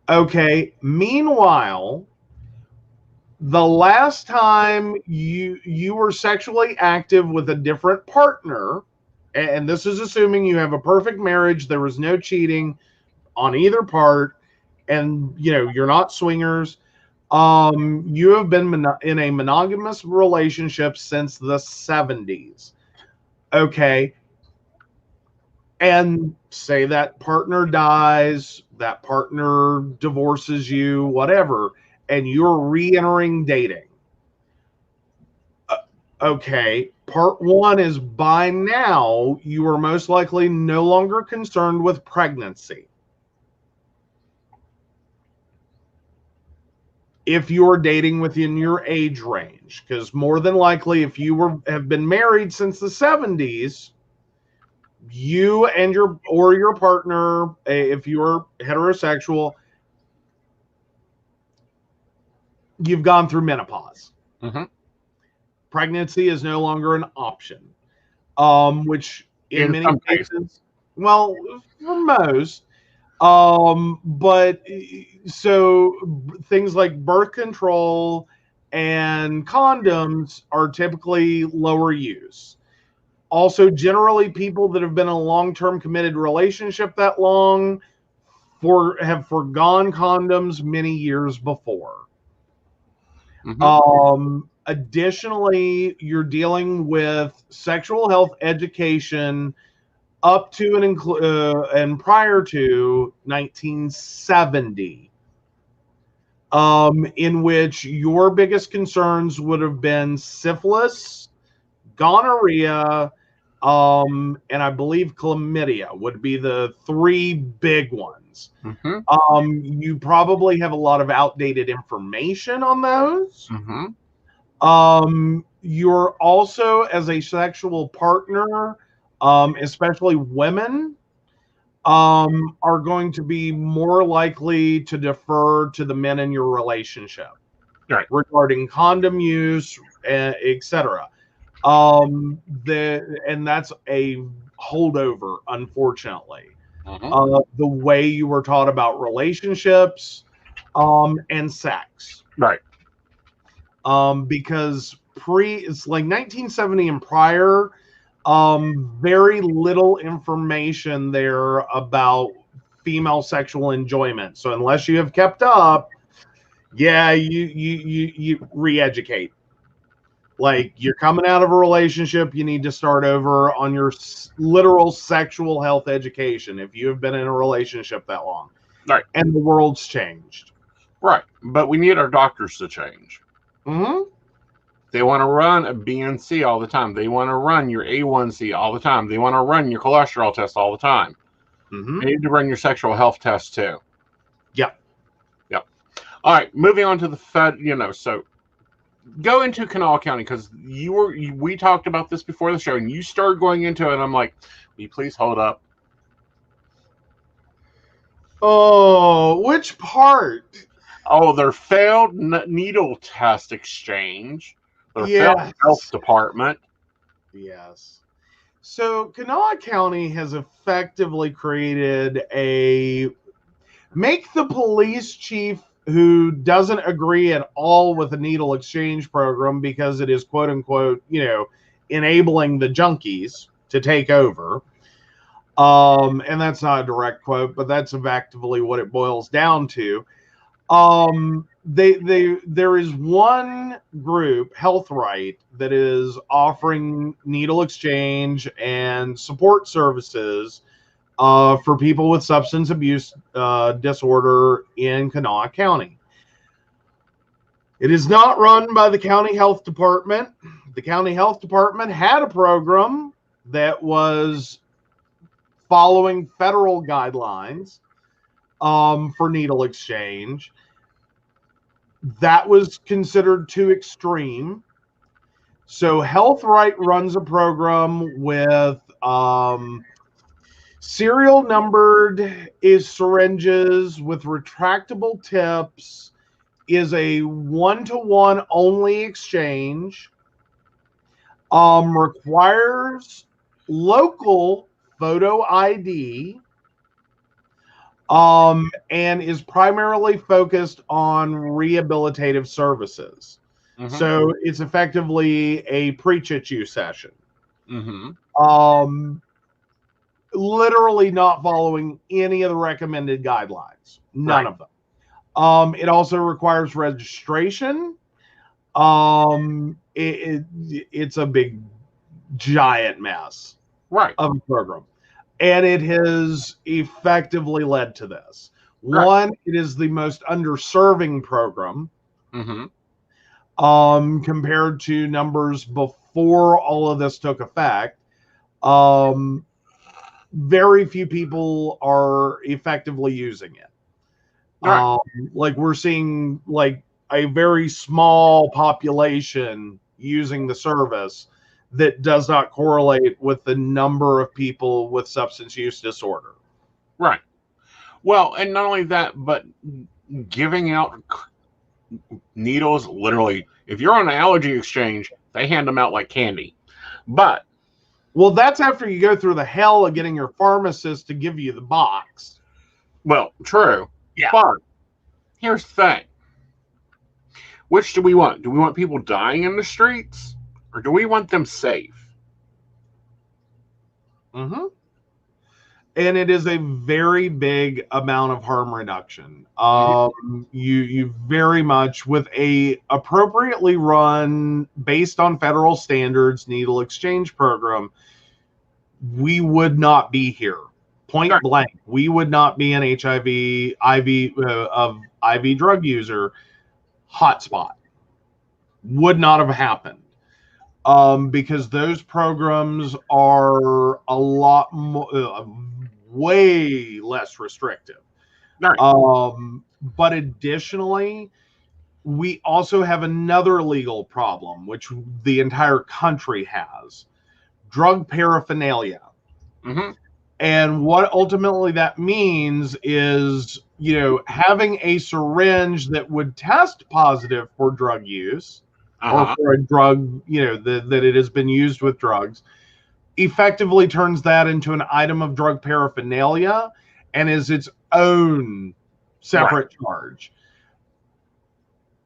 [SPEAKER 3] Okay. Meanwhile, the last time you were sexually active with a different partner, and this is assuming you have a perfect marriage, there was no cheating, on either part, and you're not swingers, you have been in a monogamous relationship since the 70s. Okay. And say that partner dies, that partner divorces you, whatever, and you're re-entering dating. Okay, part one is by now you are most likely no longer concerned with pregnancy. If you're dating within your age range, because more than likely, if you have been married since the 70s, you and your partner, if you're heterosexual, you've gone through menopause.
[SPEAKER 2] Mm-hmm.
[SPEAKER 3] Pregnancy is no longer an option, which in many cases, well, for most, but so things like birth control and condoms are typically lower use. Also, generally, people that have been in a long-term committed relationship that long have forgone condoms many years before.
[SPEAKER 2] Mm-hmm.
[SPEAKER 3] Additionally, you're dealing with sexual health education up to and prior to 1970, in which your biggest concerns would have been syphilis, gonorrhea, and I believe chlamydia would be the three big ones.
[SPEAKER 2] Mm-hmm.
[SPEAKER 3] You probably have a lot of outdated information on those.
[SPEAKER 2] Mm-hmm.
[SPEAKER 3] You're also, as a sexual partner, especially women, are going to be more likely to defer to the men in your relationship,
[SPEAKER 2] right,
[SPEAKER 3] regarding condom use, etc. And that's a holdover, unfortunately.
[SPEAKER 2] Mm-hmm.
[SPEAKER 3] The way you were taught about relationships, and sex,
[SPEAKER 2] right,
[SPEAKER 3] because it's like 1970 and prior, very little information there about female sexual enjoyment. So unless you have kept up, yeah, you re-educate. Like, you're coming out of a relationship, you need to start over on your literal sexual health education if you have been in a relationship that long.
[SPEAKER 2] right,
[SPEAKER 3] and the world's changed.
[SPEAKER 2] right. But we need our doctors to change.
[SPEAKER 3] Mm-hmm.
[SPEAKER 2] They want to run a BNC all the time. They want to run your A1C all the time. They want to run your cholesterol test all the time.
[SPEAKER 3] Mm-hmm.
[SPEAKER 2] They need to run your sexual health test too.
[SPEAKER 3] Yep.
[SPEAKER 2] Yep. All right, moving on to the Fed. So go into Kanawha County, because we talked about this before the show, and you started going into it, and I'm like, will you please hold up?
[SPEAKER 3] Oh, which part?
[SPEAKER 2] Oh, their failed needle test exchange. Their failed health department.
[SPEAKER 3] Yes. So Kanawha County has effectively created make the police chief who doesn't agree at all with the needle exchange program, because it is quote unquote, enabling the junkies to take over. And that's not a direct quote, but that's effectively what it boils down to. There is one group, Health Right, that is offering needle exchange and support services for people with substance abuse disorder in Kanawha County. It is not run by the county health department. The county health department had a program that was following federal guidelines for needle exchange. That was considered too extreme. So Health Right runs a program with serial numbered syringes with retractable tips, is a one-to-one only exchange, requires local photo ID, and is primarily focused on rehabilitative services.
[SPEAKER 2] Mm-hmm.
[SPEAKER 3] So it's effectively a preach at you session.
[SPEAKER 2] Mm-hmm.
[SPEAKER 3] literally not following any of the recommended guidelines. None of them. It also requires registration. It's a big, giant mess of a program. And it has effectively led to this. One, it is the most underserving program compared to numbers before all of this took effect. Very few people are effectively using it. Like we're seeing like a very small population using the service that does not correlate with the number of people with substance use disorder.
[SPEAKER 2] Right. Well, and not only that, but giving out needles, literally, if you're on an allergy exchange, they hand them out like candy. But
[SPEAKER 3] well, that's after you go through the hell of getting your pharmacist to give you the box.
[SPEAKER 2] Well, true.
[SPEAKER 3] Yeah.
[SPEAKER 2] But here's the thing. Which do we want? Do we want people dying in the streets? Or do we want them safe?
[SPEAKER 3] And it is a very big amount of harm reduction. You very much, with a appropriately run, based on federal standards, needle exchange program, we would not be here. Point blank, we would not be an HIV IV drug user hotspot. Would not have happened. Because those programs are a lot more, way less restrictive. But additionally, we also have another legal problem, which the entire country has: drug paraphernalia. And what ultimately that means is, having a syringe that would test positive for drug use, or for a drug, that it has been used with drugs, effectively turns that into an item of drug paraphernalia and is its own separate charge.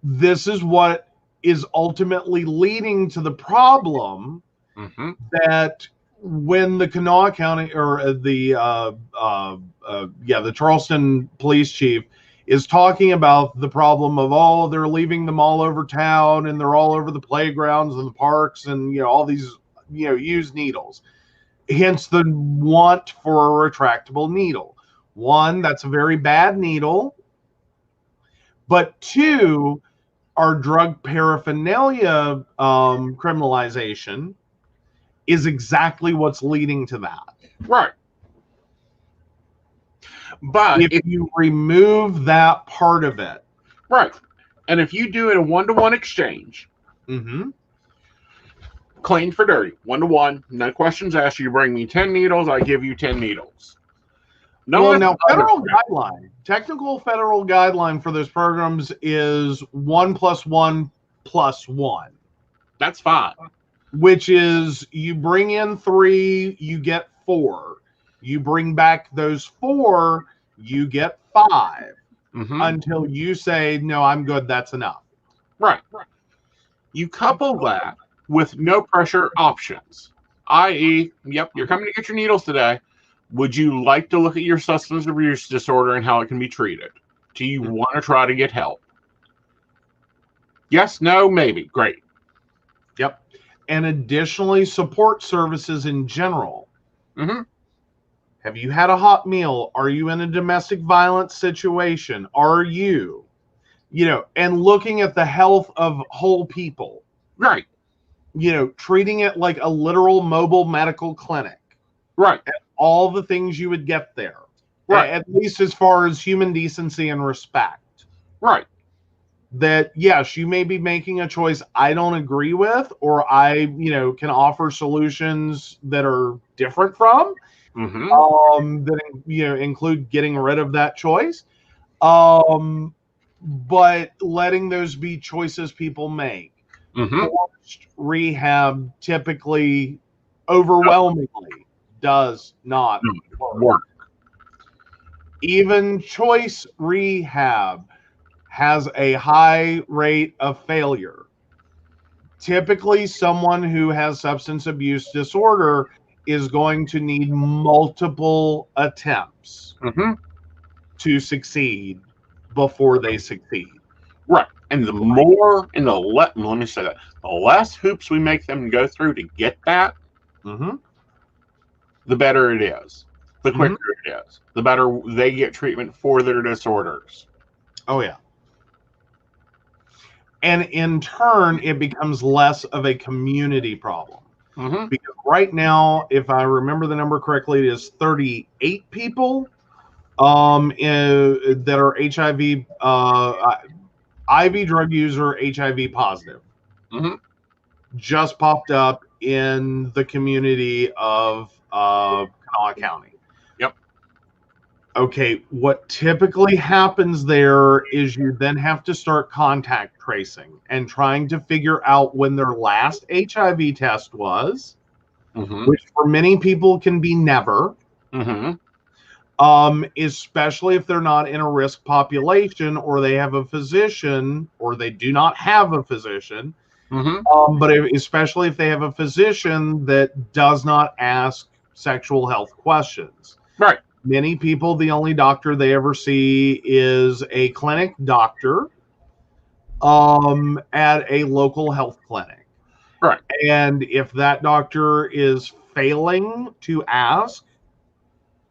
[SPEAKER 3] This is what is ultimately leading to the problem that when the Kanawha County or the Charleston police chief is talking about the problem of, they're leaving them all over town and they're all over the playgrounds and the parks and, all these, used needles. Hence the want for a retractable needle. One, that's a very bad needle. But two, our drug paraphernalia criminalization is exactly what's leading to that.
[SPEAKER 2] Right. But
[SPEAKER 3] if you remove that part of it.
[SPEAKER 2] Right. And if you do it a one-to-one exchange, clean for dirty, 1-to-1, no questions asked. You bring me 10 needles, I give you 10 needles.
[SPEAKER 3] Now technical federal guideline for those programs is 1 + 1 + 1.
[SPEAKER 2] That's fine.
[SPEAKER 3] Which is, you bring in 3, you get 4. You bring back those 4, you get 5. Until you say, no, I'm good, that's enough.
[SPEAKER 2] Right. You couple that with no pressure options, i.e., yep, you're coming to get your needles today. Would you like to look at your substance abuse disorder and how it can be treated? Do you want to try to get help? Yes, no, maybe. Great.
[SPEAKER 3] Yep. And additionally, support services in general. Have you had a hot meal? Are you in a domestic violence situation? Are you, and looking at the health of whole people.
[SPEAKER 2] Right.
[SPEAKER 3] Treating it like a literal mobile medical clinic.
[SPEAKER 2] Right.
[SPEAKER 3] And all the things you would get there.
[SPEAKER 2] Right.
[SPEAKER 3] At least as far as human decency and respect.
[SPEAKER 2] Right.
[SPEAKER 3] That, yes, you may be making a choice I don't agree with, or I, can offer solutions that are different from, that, include getting rid of that choice. But letting those be choices people make. Forced rehab typically, overwhelmingly, does not work. Even choice rehab has a high rate of failure. Typically, someone who has substance abuse disorder is going to need multiple attempts to succeed before they succeed.
[SPEAKER 2] Right. And the more, and let me say that, the less hoops we make them go through to get that, the better it is. The quicker it is. The better they get treatment for their disorders.
[SPEAKER 3] Oh, yeah. And in turn, it becomes less of a community problem. Because right now, if I remember the number correctly, it is 38 people that are HIV, IV drug user HIV positive. Just popped up in the community of Kanawha County.
[SPEAKER 2] Yep.
[SPEAKER 3] Okay, what typically happens there is you then have to start contact tracing and trying to figure out when their last HIV test was, which for many people can be never, especially if they're not in a risk population or they have a physician or they do not have a physician. But especially if they have a physician that does not ask sexual health questions.
[SPEAKER 2] Right.
[SPEAKER 3] Many people, the only doctor they ever see is a clinic doctor at a local health clinic.
[SPEAKER 2] Right.
[SPEAKER 3] And if that doctor is failing to ask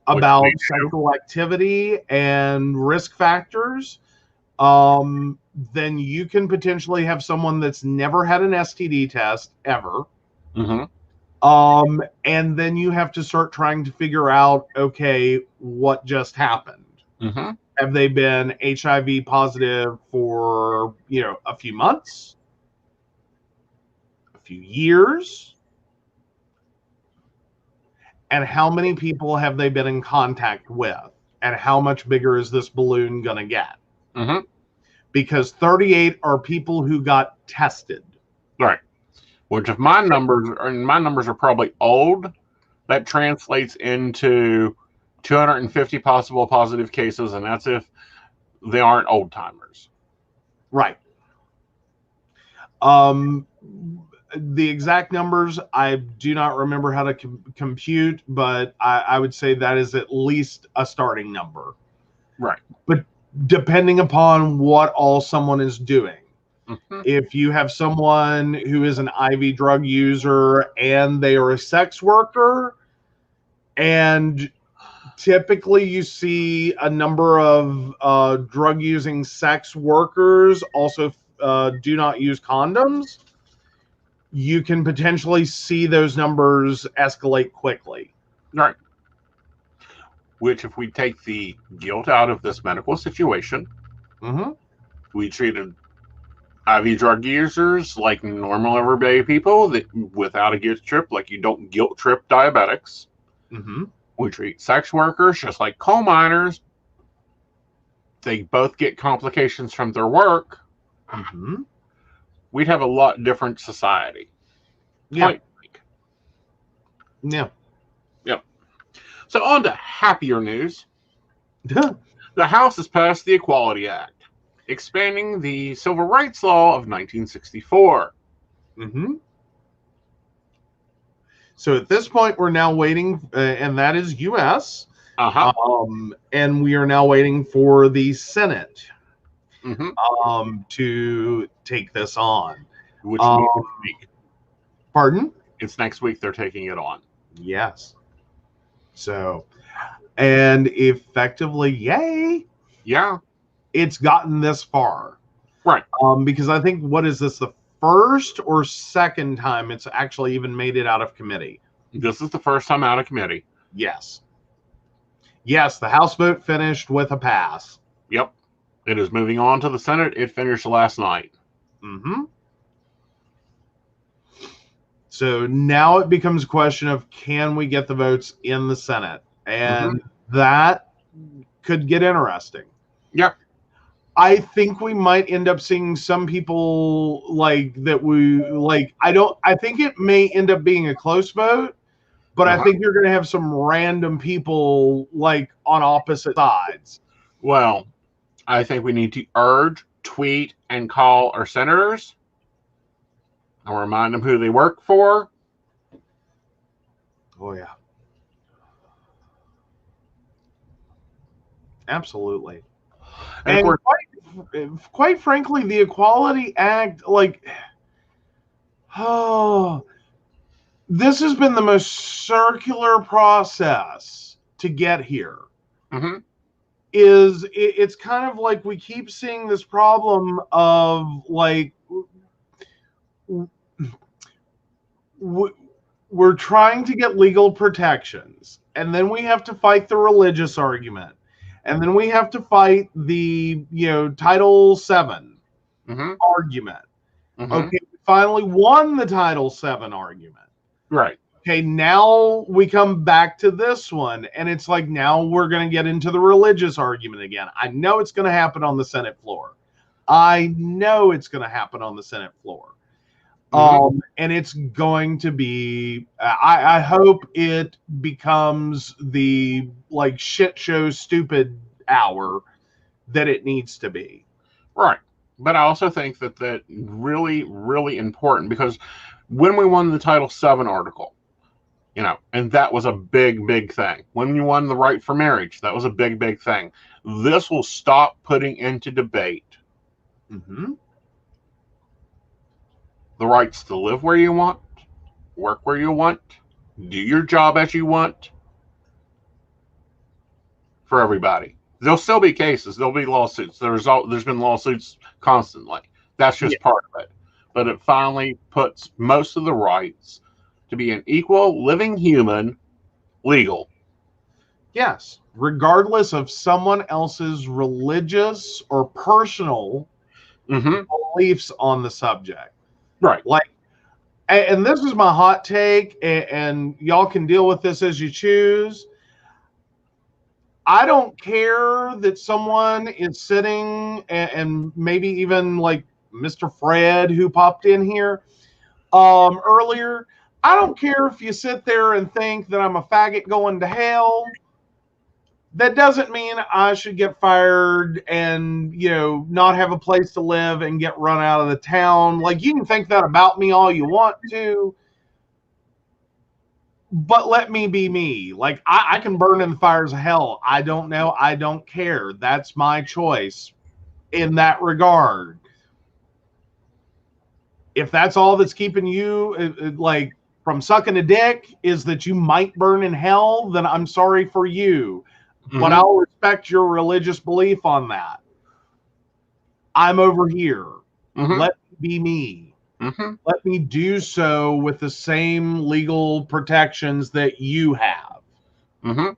[SPEAKER 3] about sexual activity and risk factors, then you can potentially have someone that's never had an STD test ever. And then you have to start trying to figure out, okay, what just happened? Have they been HIV positive for, a few months, a few years? And how many people have they been in contact with? And how much bigger is this balloon going to get? Because 38 are people who got tested.
[SPEAKER 2] Right. Which if my numbers are probably old, that translates into 250 possible positive cases, and that's if they aren't old timers.
[SPEAKER 3] Right. The exact numbers, I do not remember how to compute, but I would say that is at least a starting number.
[SPEAKER 2] Right.
[SPEAKER 3] But depending upon what all someone is doing. If you have someone who is an IV drug user and they are a sex worker, and typically you see a number of drug-using sex workers also do not use condoms, you can potentially see those numbers escalate quickly.
[SPEAKER 2] Right. Which, if we take the guilt out of this medical situation, we treated IV drug users like normal everyday people that without a guilt trip, like you don't guilt trip diabetics. We treat sex workers just like coal miners. They both get complications from their work. We'd have a lot different society.
[SPEAKER 3] Yeah. Yeah.
[SPEAKER 2] Yep. So on to happier news. The House has passed the Equality Act, expanding the Civil Rights Law of 1964.
[SPEAKER 3] So at this point, we're now waiting, and that is U.S., and we are now waiting for the Senate to take this on.
[SPEAKER 2] Which means next week.
[SPEAKER 3] Pardon?
[SPEAKER 2] It's next week they're taking it on.
[SPEAKER 3] Yes. So, and effectively, yay.
[SPEAKER 2] Yeah.
[SPEAKER 3] It's gotten this far.
[SPEAKER 2] Right.
[SPEAKER 3] Because I think, what is this, the first or second time it's actually even made it out of committee?
[SPEAKER 2] This is the first time out of committee.
[SPEAKER 3] Yes. Yes, the House vote finished with a pass.
[SPEAKER 2] Yep. It is moving on to the Senate. It finished last night.
[SPEAKER 3] So now it becomes a question of, can we get the votes in the Senate? And that could get interesting.
[SPEAKER 2] Yeah.
[SPEAKER 3] I think we might end up seeing some people I think it may end up being a close vote, but I think you're going to have some random people on opposite sides.
[SPEAKER 2] Well, I think we need to urge, tweet, and call our senators and remind them who they work for.
[SPEAKER 3] Oh, yeah. Absolutely.
[SPEAKER 2] And of course,
[SPEAKER 3] quite frankly, the Equality Act, like, oh, this has been the most circular process to get here.
[SPEAKER 2] mm-hmm.
[SPEAKER 3] It's kind of like we keep seeing this problem of like we're trying to get legal protections, and then we have to fight the religious argument, and then we have to fight the Title VII
[SPEAKER 2] Mm-hmm.
[SPEAKER 3] argument.
[SPEAKER 2] Mm-hmm.
[SPEAKER 3] Okay, we finally won the Title VII argument.
[SPEAKER 2] Right.
[SPEAKER 3] Okay, now we come back to this one, and it's like now we're going to get into the religious argument again. I know it's going to happen on the Senate floor.
[SPEAKER 2] Mm-hmm.
[SPEAKER 3] And it's going to be, I hope it becomes the like shit show stupid hour that it needs to be.
[SPEAKER 2] Right. But I also think that really, really important, because when we won the Title VII article, and that was a big, big thing. When you won the right for marriage, that was a big, big thing. This will stop putting into debate
[SPEAKER 3] Mm-hmm.
[SPEAKER 2] the rights to live where you want, work where you want, do your job as you want, for everybody. There'll still be cases. There'll be lawsuits. There's been lawsuits constantly. That's just part of it. But it finally puts most of the rights to be an equal living human legal.
[SPEAKER 3] Yes, regardless of someone else's religious or personal
[SPEAKER 2] Mm-hmm.
[SPEAKER 3] beliefs on the subject.
[SPEAKER 2] Right.
[SPEAKER 3] Like, and this is my hot take, and y'all can deal with this as you choose. I don't care that someone is sitting, and maybe even like Mr. Fred who popped in here earlier. I don't care if you sit there and think that I'm a faggot going to hell. That doesn't mean I should get fired and, not have a place to live and get run out of the town. Like, you can think that about me all you want to, but let me be me. Like, I can burn in the fires of hell. I don't know. I don't care. That's my choice in that regard. If that's all that's keeping you, like, from sucking a dick is that you might burn in hell, then I'm sorry for you.
[SPEAKER 2] Mm-hmm.
[SPEAKER 3] But I'll respect your religious belief on that. I'm over here.
[SPEAKER 2] Mm-hmm.
[SPEAKER 3] Let me be me.
[SPEAKER 2] Mm-hmm.
[SPEAKER 3] Let me do so with the same legal protections that you have.
[SPEAKER 2] Mm-hmm.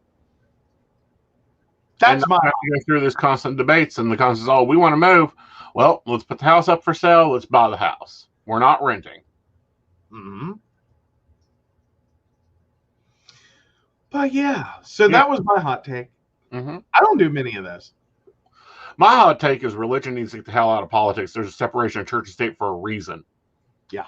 [SPEAKER 3] That's my.
[SPEAKER 2] Have to go through this constant debates, and the constant, oh, we want to move. Well, let's put the house up for sale. Let's buy the house. We're not renting.
[SPEAKER 3] Mm-hmm. But yeah, so that was my hot take.
[SPEAKER 2] Mm-hmm.
[SPEAKER 3] I don't do many of this.
[SPEAKER 2] My hot take is religion needs to get the hell out of politics. There's a separation of church and state for a reason.
[SPEAKER 3] Yeah.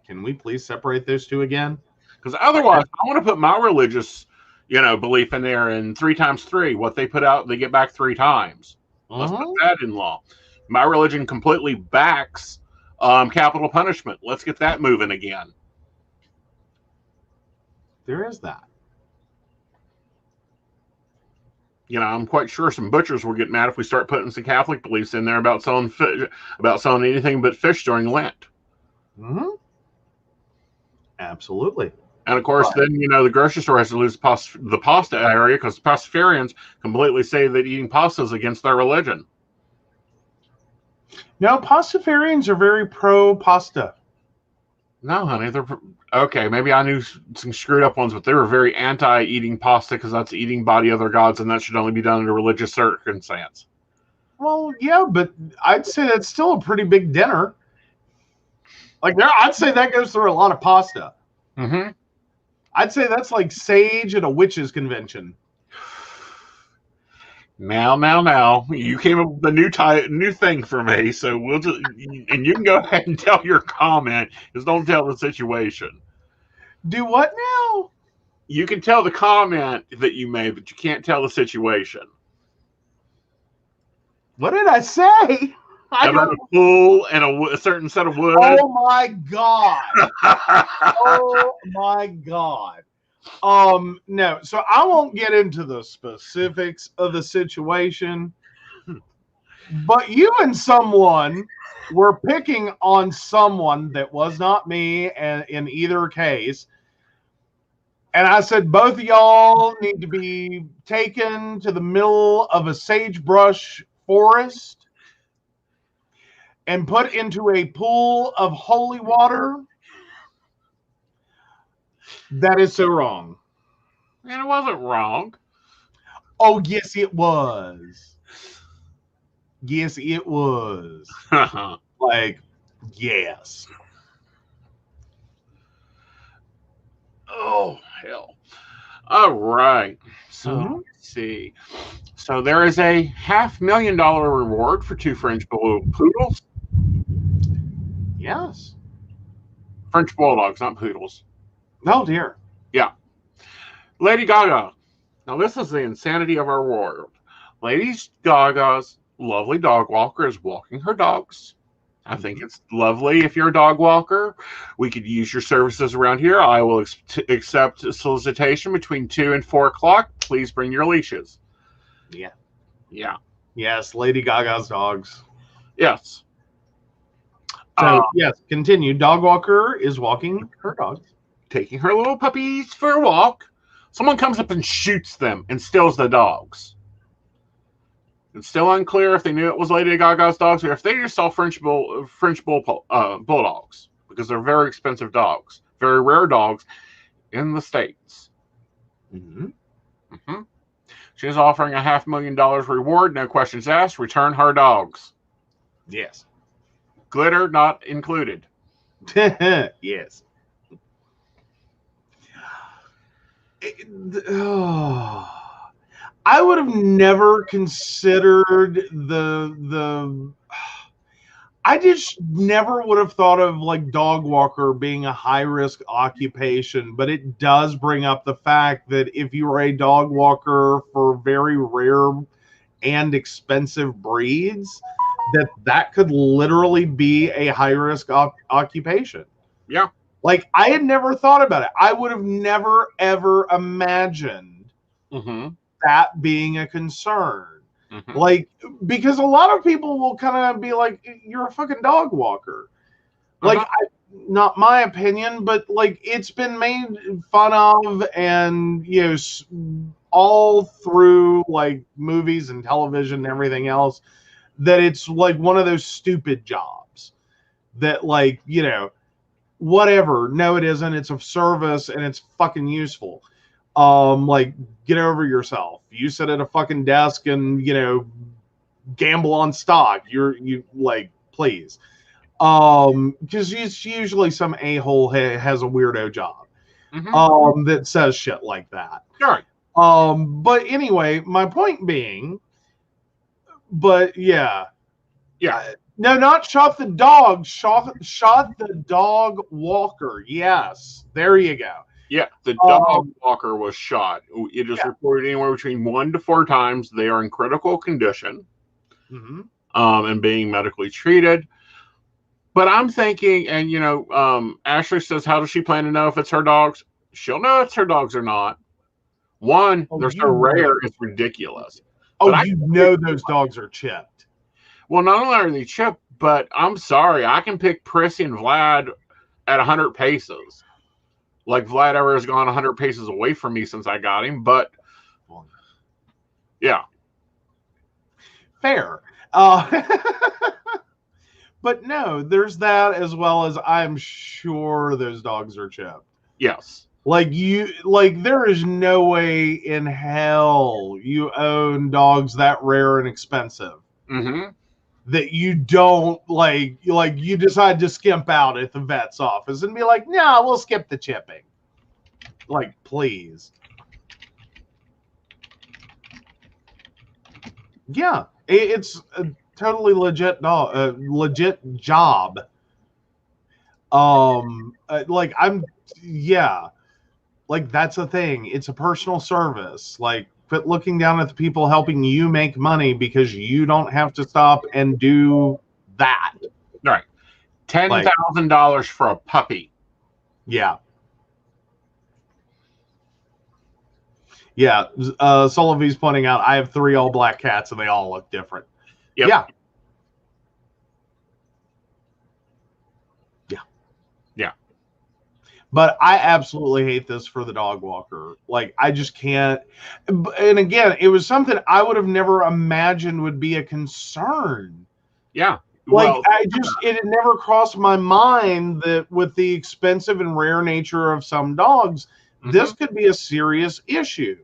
[SPEAKER 3] Can we please separate those two again?
[SPEAKER 2] Because otherwise, I want to put my religious, belief in there, and 3 times 3, what they put out, they get back 3 times. Let's put that in law. My religion completely backs capital punishment. Let's get that moving again.
[SPEAKER 3] There is that.
[SPEAKER 2] I'm quite sure some butchers will get mad if we start putting some Catholic beliefs in there about selling anything but fish during Lent.
[SPEAKER 3] Mm-hmm. Absolutely.
[SPEAKER 2] And of course, then the grocery store has to lose the pasta area, because pastafarians completely say that eating pasta is against their religion.
[SPEAKER 3] No, pastafarians are very pro pasta.
[SPEAKER 2] No, honey, they're okay. Maybe I knew some screwed up ones, but they were very anti-eating pasta, because that's eating body of their gods, and that should only be done in a religious circumstance.
[SPEAKER 3] Well, yeah, but I'd say that's still a pretty big dinner. Like, I'd say that goes through a lot of pasta.
[SPEAKER 2] Mm-hmm.
[SPEAKER 3] I'd say that's like sage at a witches convention.
[SPEAKER 2] Now, you came up with a new thing for me, so we'll just, and you can go ahead and tell your comment, just don't tell the situation.
[SPEAKER 3] Do what now?
[SPEAKER 2] You can tell the comment that you made, but you can't tell the situation.
[SPEAKER 3] What did I say?
[SPEAKER 2] How about a pool and a certain set of wood?
[SPEAKER 3] Oh my god! Oh my god! No, so I won't get into the specifics of the situation, but you and someone were picking on someone that was not me, and in either case. And I said, both of y'all need to be taken to the middle of a sagebrush forest and put into a pool of holy water. That is so wrong.
[SPEAKER 2] And it wasn't wrong.
[SPEAKER 3] Oh, yes, it was. Yes, it was. Like, yes.
[SPEAKER 2] Oh, hell. All right. So, let's see. So, there is a $500,000 reward for 2 French poodles.
[SPEAKER 3] Yes.
[SPEAKER 2] French bulldogs, not poodles.
[SPEAKER 3] Oh, dear.
[SPEAKER 2] Yeah. Lady Gaga. Now, this is the insanity of our world. Lady Gaga's lovely dog walker is walking her dogs. I think it's lovely if you're a dog walker. We could use your services around here. I will accept a solicitation between 2 and 4 o'clock. Please bring your leashes.
[SPEAKER 3] Yeah.
[SPEAKER 2] Yeah.
[SPEAKER 3] Yes, Lady Gaga's dogs.
[SPEAKER 2] Yes.
[SPEAKER 3] So, yes, continue. Dog walker is walking her dogs.
[SPEAKER 2] Taking her little puppies for a walk. Someone comes up and shoots them and steals the dogs. It's still unclear if they knew it was Lady Gaga's dogs or if they just saw French bulldogs, because they're very expensive dogs, very rare dogs in the States. She's offering a $500,000 reward, no questions asked. Return her dogs.
[SPEAKER 3] Yes.
[SPEAKER 2] Glitter not included.
[SPEAKER 3] Yes. I would have never considered I just never would have thought of like dog walker being a high risk occupation, but it does bring up the fact that if you are a dog walker for very rare and expensive breeds, that could literally be a high risk occupation.
[SPEAKER 2] Yeah.
[SPEAKER 3] Like, I had never thought about it. I would have never, ever imagined that being a concern. Like, because a lot of people will kind of be like, you're a fucking dog walker. Like, not my opinion, but, like, it's been made fun of and, you know, all through, like, movies and television and everything else, that it's, like, one of those stupid jobs that, like, you know, whatever. No, it isn't. It's of service and it's fucking useful. Like, get over yourself. You sit at a fucking desk and, you know, gamble on stock. You like, please. Because it's usually some a-hole has a weirdo job. That says shit like that.
[SPEAKER 2] Right.
[SPEAKER 3] But anyway, my point being, but yeah. No, not shot the dog. Shot the dog walker. Yes, there you go.
[SPEAKER 2] Yeah, the dog walker was shot. It is reported anywhere between 1 to 4 times. They are in critical condition, and being medically treated. But I'm thinking, and you know, Ashley says, how does she plan to know if it's her dogs? She'll know it's her dogs or not. One, they're so rare, it's ridiculous.
[SPEAKER 3] Oh, but you know those dogs are chipped.
[SPEAKER 2] Well, not only are they chipped, but I'm sorry, I can pick Prissy and Vlad at 100 paces. Like, Vlad ever has gone 100 paces away from me since I got him, but yeah.
[SPEAKER 3] Fair. But no, there's that, as well as I'm sure those dogs are chipped.
[SPEAKER 2] Yes.
[SPEAKER 3] Like, there is no way in hell you own dogs that rare and expensive. That you don't you decide to skimp out at the vet's office and be like, nah, we'll skip the chipping. Like, please. Yeah, it's a totally legit legit job. Like, that's a thing. It's a personal service. Like, quit looking down at the people helping you make money because you don't have to stop and do that.
[SPEAKER 2] Right. $10,000 for a puppy.
[SPEAKER 3] Yeah. Yeah. Solovy's pointing out I have 3 all black cats and they all look different.
[SPEAKER 2] Yep.
[SPEAKER 3] Yeah. But I absolutely hate this for the dog walker. Like, I just can't. And again, it was something I would have never imagined would be a concern.
[SPEAKER 2] Yeah.
[SPEAKER 3] Like, it had never crossed my mind that with the expensive and rare nature of some dogs, this could be a serious issue.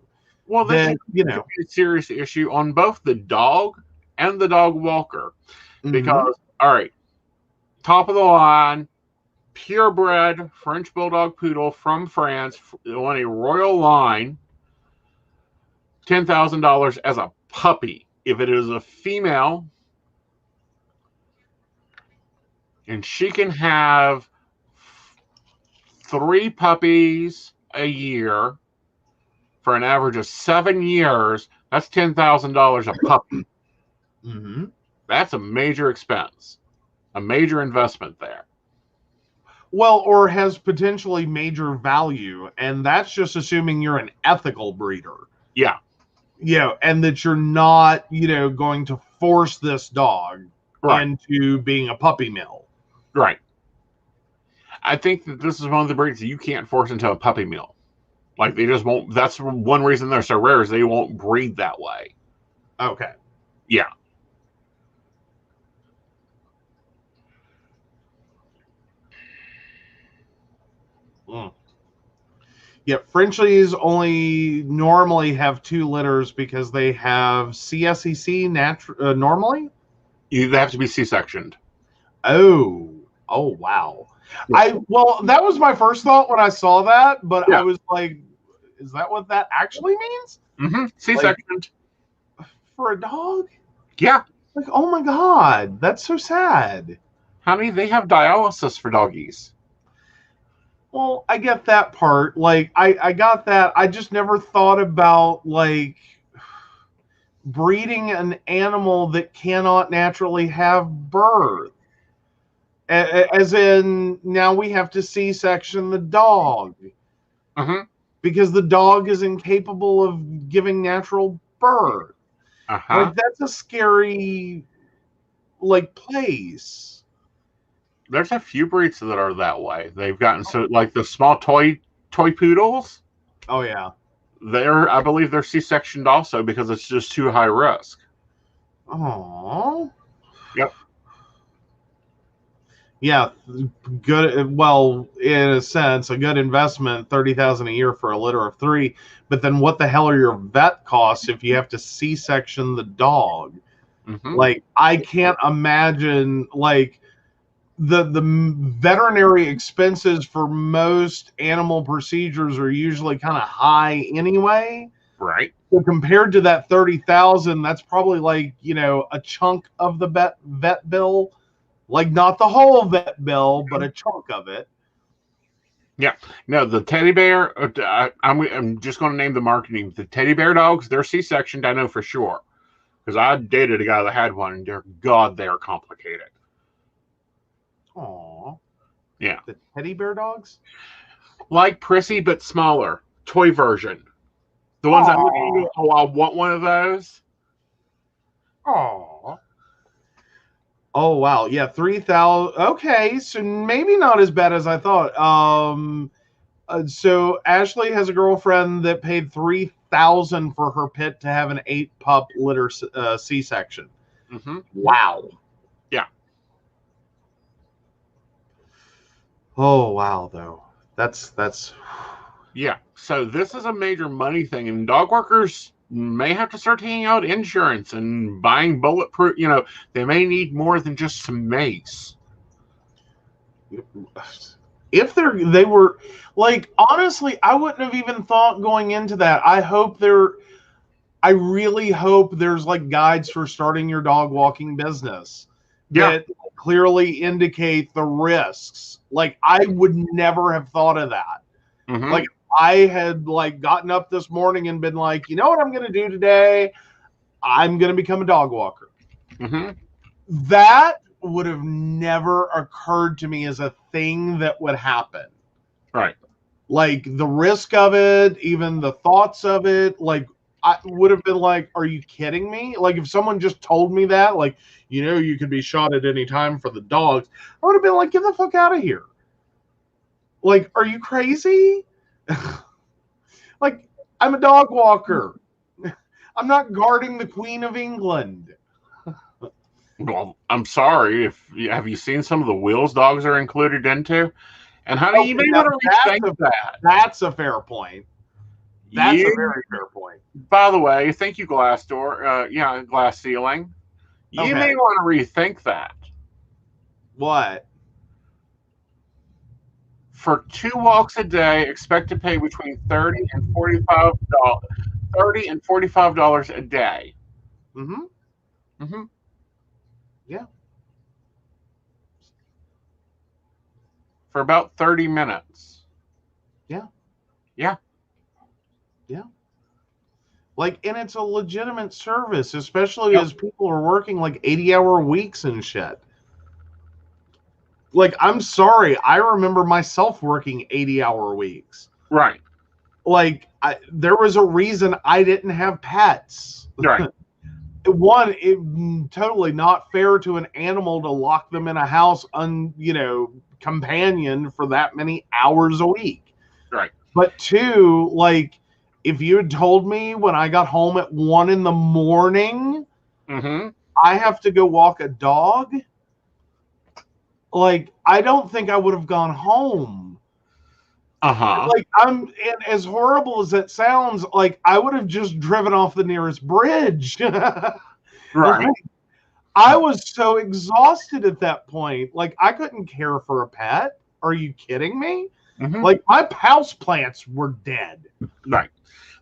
[SPEAKER 2] Well, this could be a serious issue on both the dog and the dog walker. Because, all right, top of the line, purebred French Bulldog Poodle from France on a royal line, $10,000 as a puppy. If it is a female, and she can have 3 puppies a year for an average of 7 years, that's $10,000 a puppy. That's a major expense, a major investment there.
[SPEAKER 3] Well, or has potentially major value, and that's just assuming you're an ethical breeder.
[SPEAKER 2] Yeah.
[SPEAKER 3] And that you're not, going to force this dog into being a puppy mill.
[SPEAKER 2] Right. I think that this is one of the breeds that you can't force into a puppy mill. Like, they just won't. That's one reason they're so rare, is they won't breed that way.
[SPEAKER 3] Okay.
[SPEAKER 2] Yeah.
[SPEAKER 3] Yeah, Frenchies only normally have 2 litters because they have CSEC normally?
[SPEAKER 2] They have to be C-sectioned.
[SPEAKER 3] Oh, wow. Yeah. That was my first thought when I saw that, but I was like, is that what that actually means?
[SPEAKER 2] C-sectioned.
[SPEAKER 3] Like, for a dog?
[SPEAKER 2] Yeah.
[SPEAKER 3] Like, oh my God, that's so sad.
[SPEAKER 2] Honey, they have dialysis for doggies.
[SPEAKER 3] Well, I get that part. Like, I got that. I just never thought about, like, breeding an animal that cannot naturally have birth. As in, now we have to C-section the dog. Because the dog is incapable of giving natural birth. Like, that's a scary, like, place.
[SPEAKER 2] There's a few breeds that are that way. They've gotten so, like the small toy poodles.
[SPEAKER 3] Oh yeah,
[SPEAKER 2] I believe they're C-sectioned also because it's just too high risk.
[SPEAKER 3] Oh.
[SPEAKER 2] Yep.
[SPEAKER 3] Yeah, good. Well, in a sense, a good investment, $30,000 a year for a litter of 3. But then, what the hell are your vet costs if you have to C-section the dog? Like, I can't imagine, like, the veterinary expenses for most animal procedures are usually kind of high anyway.
[SPEAKER 2] Right.
[SPEAKER 3] So compared to that 30,000, that's probably like, a chunk of the vet bill. Like, not the whole vet bill, but a chunk of it.
[SPEAKER 2] Yeah. No, the teddy bear, I'm just going to name the marketing. The teddy bear dogs, they're C-sectioned, I know for sure. Because I dated a guy that had one, and they're complicated.
[SPEAKER 3] Aw.
[SPEAKER 2] Yeah.
[SPEAKER 3] The teddy bear dogs?
[SPEAKER 2] Like Prissy, but smaller. Toy version. The ones that I want one of those.
[SPEAKER 3] Aw. Oh, wow. Yeah, 3,000. Okay, so maybe not as bad as I thought. So Ashley has a girlfriend that paid $3,000 for her pit to have an 8-pup litter C-section. Wow.
[SPEAKER 2] Yeah.
[SPEAKER 3] Oh, wow, though. That's.
[SPEAKER 2] Yeah. So this is a major money thing, and dog workers may have to start taking out insurance and buying bulletproof. They may need more than just some mace.
[SPEAKER 3] If they were, like, honestly, I wouldn't have even thought going into that. I really hope there's like guides for starting your dog walking business that clearly indicate the risks. Like, I would never have thought of that. Like, I had like gotten up this morning and been like, you know what I'm going to do today? I'm going to become a dog walker. That would have never occurred to me as a thing that would happen.
[SPEAKER 2] Right.
[SPEAKER 3] Like the risk of it, even the thoughts of it, like I would have been like, are you kidding me? Like if someone just told me that, like, you could be shot at any time for the dogs, I would have been like, get the fuck out of here. Like, are you crazy? Like, I'm a dog walker. I'm not guarding the Queen of England.
[SPEAKER 2] Well, I'm sorry. Have you seen some of the wheels dogs are included into? And how do you even want to rethink that?
[SPEAKER 3] That's a fair point. That's a very fair point.
[SPEAKER 2] By the way, thank you, glass door. Glass ceiling. You may want to rethink that.
[SPEAKER 3] What?
[SPEAKER 2] For 2 walks a day, expect to pay between $30 and $45. $30 and $45 a day.
[SPEAKER 3] Mm-hmm.
[SPEAKER 2] Mm-hmm.
[SPEAKER 3] Yeah.
[SPEAKER 2] For about 30 minutes.
[SPEAKER 3] Yeah.
[SPEAKER 2] Yeah.
[SPEAKER 3] Yeah. Like, and it's a legitimate service, especially as people are working like 80-hour weeks and shit. Like, I'm sorry, I remember myself working 80-hour weeks.
[SPEAKER 2] Right.
[SPEAKER 3] Like, there was a reason I didn't have pets.
[SPEAKER 2] Right.
[SPEAKER 3] One, it totally not fair to an animal to lock them in a house, companion for that many hours a week.
[SPEAKER 2] Right.
[SPEAKER 3] But two, like, if you had told me when I got home at 1 a.m, I have to go walk a dog, like, I don't think I would have gone home. Like, and as horrible as it sounds, like, I would have just driven off the nearest bridge.
[SPEAKER 2] Right.
[SPEAKER 3] Like, I was so exhausted at that point. Like, I couldn't care for a pet. Are you kidding me? Like, my house plants were dead.
[SPEAKER 2] Right.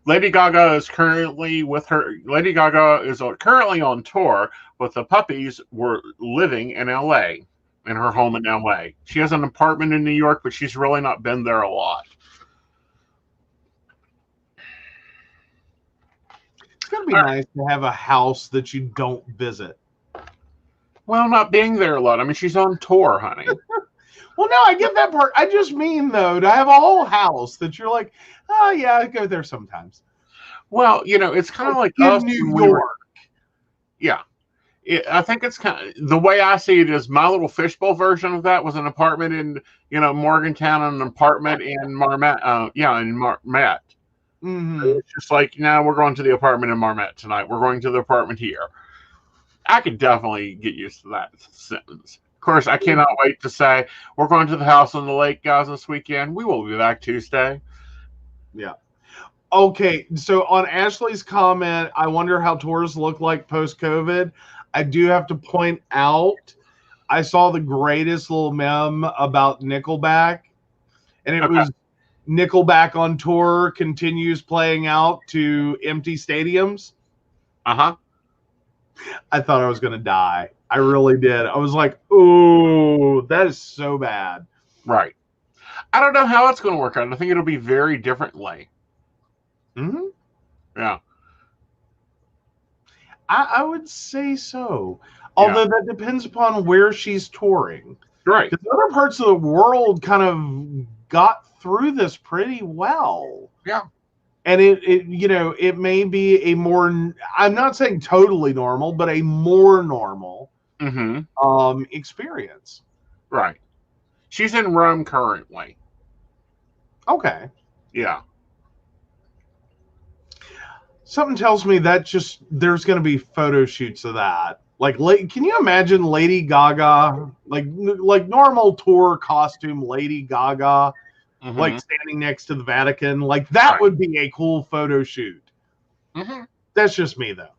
[SPEAKER 2] Lady Gaga is currently on tour, but the puppies were living in LA, in her home in LA. She has an apartment in New York, but she's really not been there a lot.
[SPEAKER 3] It's going to be nice to have a house that you don't visit.
[SPEAKER 2] Well, not being there a lot. I mean, she's on tour, honey.
[SPEAKER 3] Well, no, I get that part. I just mean, though, to have a whole house that you're like, oh, yeah, I go there sometimes.
[SPEAKER 2] Well, it's kind of like
[SPEAKER 3] in New York.
[SPEAKER 2] I think it's kind of, the way I see it is my little fishbowl version of that was an apartment in, Morgantown and an apartment in Marmette. In Marmette. It's just like, we're going to the apartment in Marmette tonight. We're going to the apartment here. I could definitely get used to that sentence. Of course, I cannot wait to say, we're going to the house on the lake, guys, this weekend. We will be back Tuesday.
[SPEAKER 3] Yeah. Okay, so on Ashley's comment, I wonder how tours look like post-COVID. I do have to point out, I saw the greatest little meme about Nickelback, and it was Nickelback on tour continues playing out to empty stadiums. I thought I was going to die. I really did. I was like, ooh, that is so bad.
[SPEAKER 2] Right. I don't know how it's going to work out. I think it'll be very differently. Yeah.
[SPEAKER 3] I would say so. Although that depends upon where she's touring.
[SPEAKER 2] Right.
[SPEAKER 3] Because other parts of the world kind of got through this pretty well.
[SPEAKER 2] Yeah.
[SPEAKER 3] And it may be a more, I'm not saying totally normal, but a more normal experience.
[SPEAKER 2] Right. She's in Rome currently.
[SPEAKER 3] Okay.
[SPEAKER 2] Yeah.
[SPEAKER 3] Something tells me that there's going to be photo shoots of that. Like, can you imagine Lady Gaga, like normal tour costume Lady Gaga, like standing next to the Vatican? Like, that would be a cool photo shoot. That's just me, though.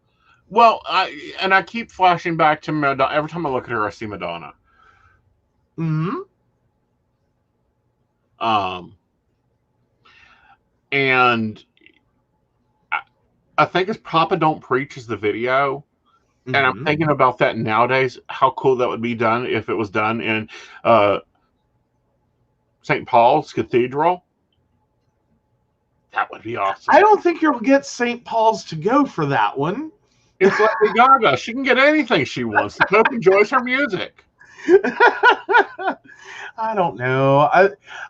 [SPEAKER 2] Well, I keep flashing back to Madonna. Every time I look at her, I see Madonna. And I think it's Papa Don't Preach is the video. And I'm thinking about that nowadays, how cool that would be done if it was done in St. Paul's Cathedral. That would be awesome.
[SPEAKER 3] I don't think you'll get St. Paul's to go for that one.
[SPEAKER 2] It's Lady Gaga. She can get anything she wants. The Pope enjoys her music.
[SPEAKER 3] I don't know.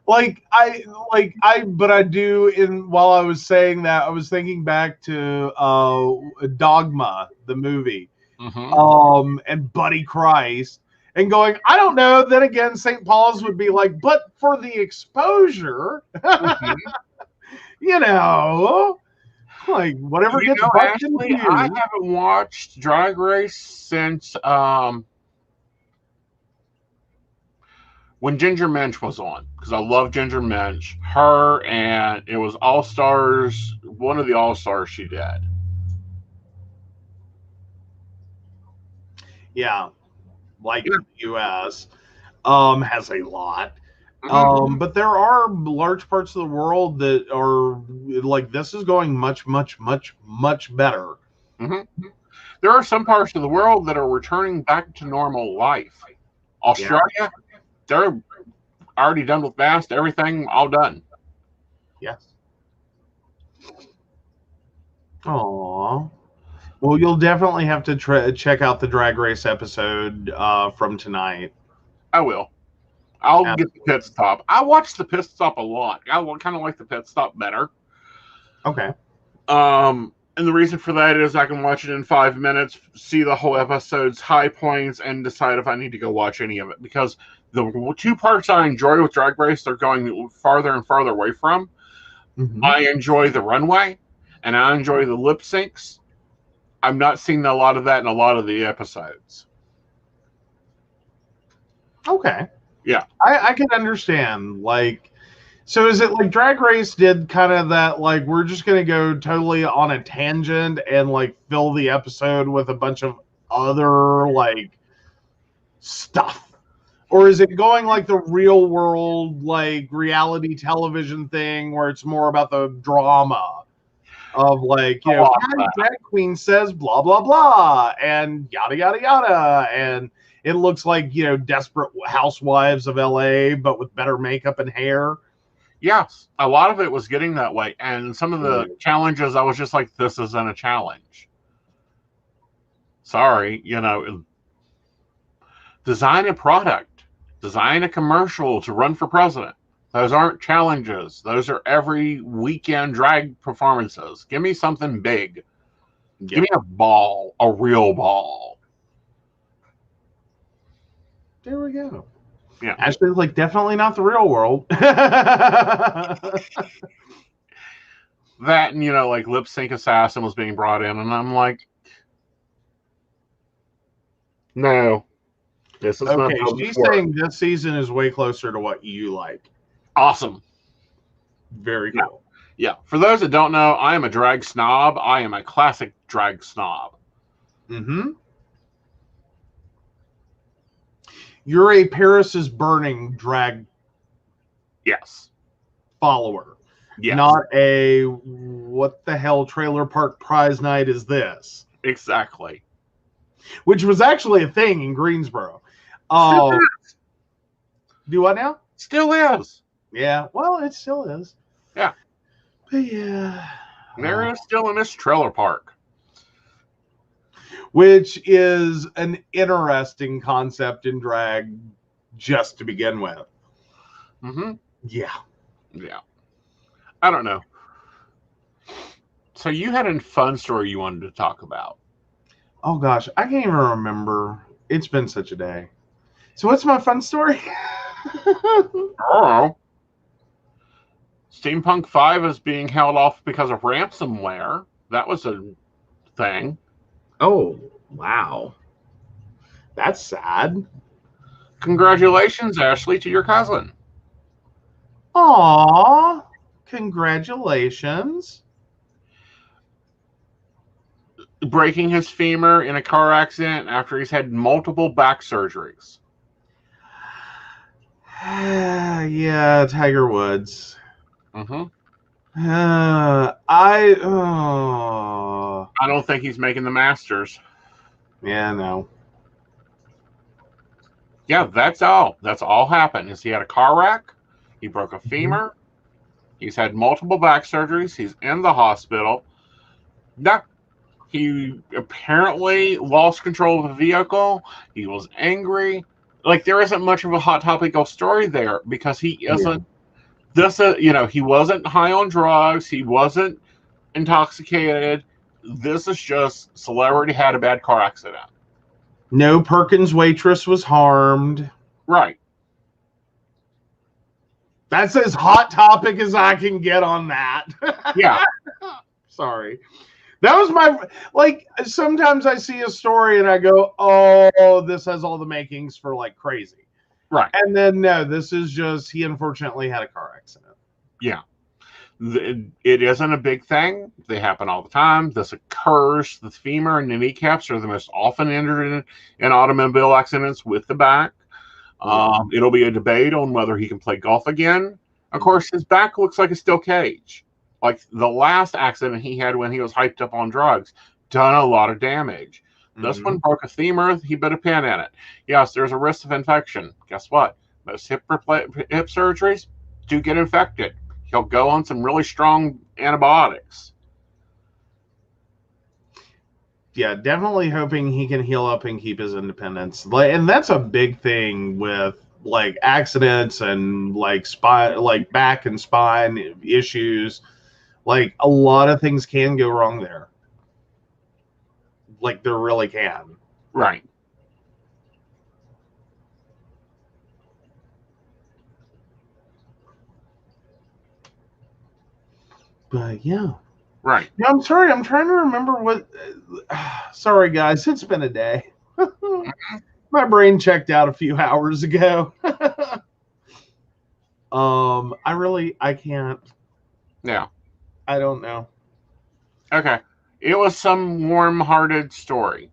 [SPEAKER 3] But I do. While I was saying that, I was thinking back to Dogma, the movie, and Buddy Christ, and going, I don't know. Then again, St. Paul's would be like, but for the exposure, you know, like whatever gets bucked into you.
[SPEAKER 2] I haven't watched Drag Race since when Ginger Minch was on, because I love Ginger Minch. Her, and it was All Stars, one of the All Stars she did.
[SPEAKER 3] Yeah, like the U.S. Has a lot. But there are large parts of the world that are like, this is going much, much, much, much better.
[SPEAKER 2] There are some parts of the world that are returning back to normal life. Australia, they're already done with masks, everything all done.
[SPEAKER 3] Yes. Aww. Well, you'll definitely have to check out the Drag Race episode from tonight.
[SPEAKER 2] I will. I'll get the pit stop. I watch the pit stop a lot. I kind of like the pit stop better.
[SPEAKER 3] Okay.
[SPEAKER 2] And the reason for that is I can watch it in 5 minutes, see the whole episode's high points, and decide if I need to go watch any of it. Because the 2 parts I enjoy with Drag Race, they're going farther and farther away from. I enjoy the runway, and I enjoy the lip syncs. I'm not seeing a lot of that in a lot of the episodes.
[SPEAKER 3] Okay.
[SPEAKER 2] Yeah.
[SPEAKER 3] I can understand. Like, so is it like Drag Race did kind of that, like, we're just going to go totally on a tangent and, like, fill the episode with a bunch of other, like, stuff? Or is it going like the real world, like, reality television thing where it's more about the drama of, like, you know, drag queen says blah, blah, blah, and yada, yada, yada, and it looks like, you know, Desperate Housewives of LA, but with better makeup and hair?
[SPEAKER 2] Yes, a lot of it was getting that way. And some of the challenges, I was just like, this isn't a challenge. Sorry, you know, design a product, design a commercial to run for president. Those aren't challenges. Those are every weekend drag performances. Give me something big. Give me a ball, a real ball.
[SPEAKER 3] There we go.
[SPEAKER 2] Yeah.
[SPEAKER 3] Actually, like, definitely not the real world. That,
[SPEAKER 2] and, you know, like, Lip Sync Assassin was being brought in, and I'm like, no. This is
[SPEAKER 3] okay,
[SPEAKER 2] not
[SPEAKER 3] she's saying this season is way closer to what you like.
[SPEAKER 2] Awesome.
[SPEAKER 3] Very cool.
[SPEAKER 2] Yeah. For those that don't know, I am a drag snob. I am a classic drag snob.
[SPEAKER 3] You're a Paris is Burning drag follower.
[SPEAKER 2] Yes.
[SPEAKER 3] Not a what the hell trailer park prize night is this?
[SPEAKER 2] Exactly.
[SPEAKER 3] Which was actually a thing in Greensboro. Oh, do what now?
[SPEAKER 2] Still is.
[SPEAKER 3] Yeah. Well, it still is.
[SPEAKER 2] Yeah.
[SPEAKER 3] But yeah.
[SPEAKER 2] There is still in this trailer park.
[SPEAKER 3] Which is an interesting concept in drag just to begin with. Yeah.
[SPEAKER 2] Yeah. I don't know. So you had a fun story you wanted to talk about.
[SPEAKER 3] Oh, gosh. I can't even remember. It's been such a day. So what's my fun story?
[SPEAKER 2] Oh. Steampunk 5 is being held off because of ransomware. That was a thing.
[SPEAKER 3] Oh, wow. That's sad.
[SPEAKER 2] Congratulations, Ashley, to your cousin.
[SPEAKER 3] Aw, congratulations.
[SPEAKER 2] Breaking his femur in a car accident after he's had multiple back surgeries.
[SPEAKER 3] Yeah, Tiger Woods.
[SPEAKER 2] I don't think he's making the Masters.
[SPEAKER 3] Yeah, no.
[SPEAKER 2] Yeah, that's all. That's all happened. Is he had a car wreck? He broke a femur. He's had multiple back surgeries. He's in the hospital. No, he apparently lost control of the vehicle. He was angry. like there isn't much of a hot topical story there because he isn't. He wasn't high on drugs. He wasn't intoxicated. This is just celebrity had a bad car accident.
[SPEAKER 3] No Perkins waitress was harmed.
[SPEAKER 2] Right.
[SPEAKER 3] That's as hot topic as I can get on that.
[SPEAKER 2] Yeah.
[SPEAKER 3] Sorry. That was like, sometimes I see a story and I go, oh, this has all the makings for like crazy.
[SPEAKER 2] Right.
[SPEAKER 3] And then, no, this is just, he unfortunately had a car accident.
[SPEAKER 2] Yeah. It isn't a big thing. They happen all the time. This occurs. The femur and the kneecaps are the most often injured in automobile accidents with the back. It'll be a debate on whether he can play golf again. Of course, his back looks like a steel cage. Like the last accident he had when he was hyped up on drugs, done a lot of damage. This one broke a femur. He bit a pin in it. Yes, there's a risk of infection. Guess what? Most hip surgeries do get infected. He'll go on some really strong antibiotics.
[SPEAKER 3] Yeah, definitely hoping he can heal up and keep his independence. And that's a big thing with like accidents and like spine, like back and spine issues. Like a lot of things can go wrong there. Like there really can.
[SPEAKER 2] Right.
[SPEAKER 3] But yeah.
[SPEAKER 2] Right.
[SPEAKER 3] No, I'm sorry. I'm trying to remember what. Sorry, guys. It's been a day. My brain checked out a few hours ago. I can't.
[SPEAKER 2] Yeah.
[SPEAKER 3] I don't know.
[SPEAKER 2] Okay. It was some warm-hearted story.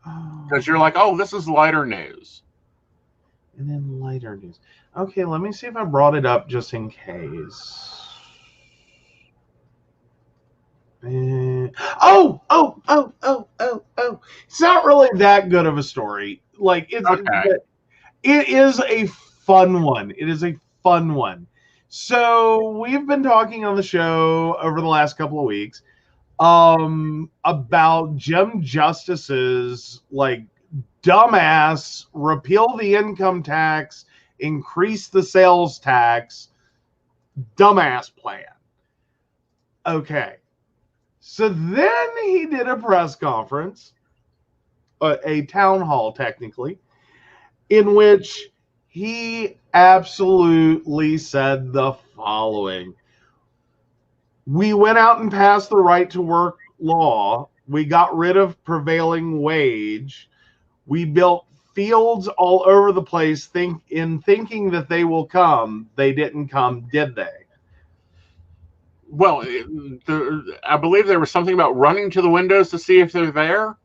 [SPEAKER 2] Because you're like, oh, this is lighter news.
[SPEAKER 3] And then lighter news. Okay, let me see if I brought it up just in case. Oh! It's not really that good of a story. Like it is a fun one. It is a fun one. So we've been talking on the show over the last couple of weeks about Jim Justice's like dumbass repeal the income tax, increase the sales tax, dumbass plan. Okay. So then he did a press conference, a town hall technically, in which he absolutely said the following. We went out and passed the right to work law. We got rid of prevailing wage. We built fields all over the place thinking that they will come. They didn't come, did they?
[SPEAKER 2] Well, I believe there was something about running to the windows to see if they're there.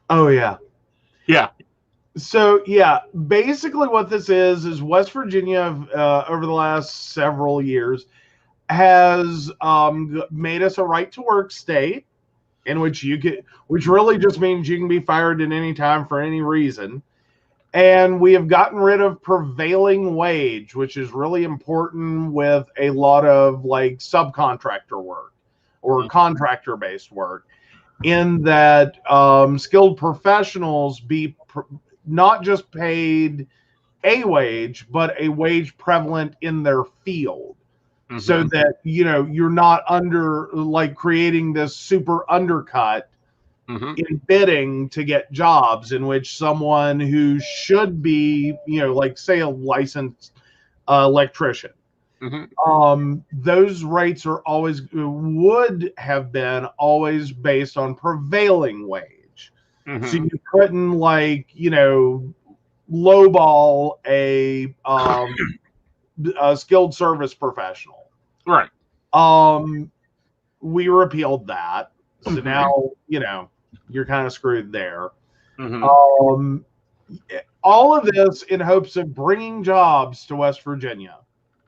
[SPEAKER 3] Oh, yeah.
[SPEAKER 2] Yeah.
[SPEAKER 3] So, yeah, basically what this is West Virginia, over the last several years, has made us a right-to-work state, in which which really just means you can be fired at any time for any reason. And we have gotten rid of prevailing wage, which is really important with a lot of like subcontractor work or contractor-based work, in that skilled professionals be not just paid a wage, but a wage prevalent in their field. Mm-hmm. So that, you're not creating this super undercut in bidding to get jobs, in which someone who should be, say a licensed electrician, those rates would have been always based on prevailing wage. So you couldn't lowball a skilled service professional.
[SPEAKER 2] Right.
[SPEAKER 3] We repealed that. So now, you're kind of screwed there. All of this in hopes of bringing jobs to West Virginia.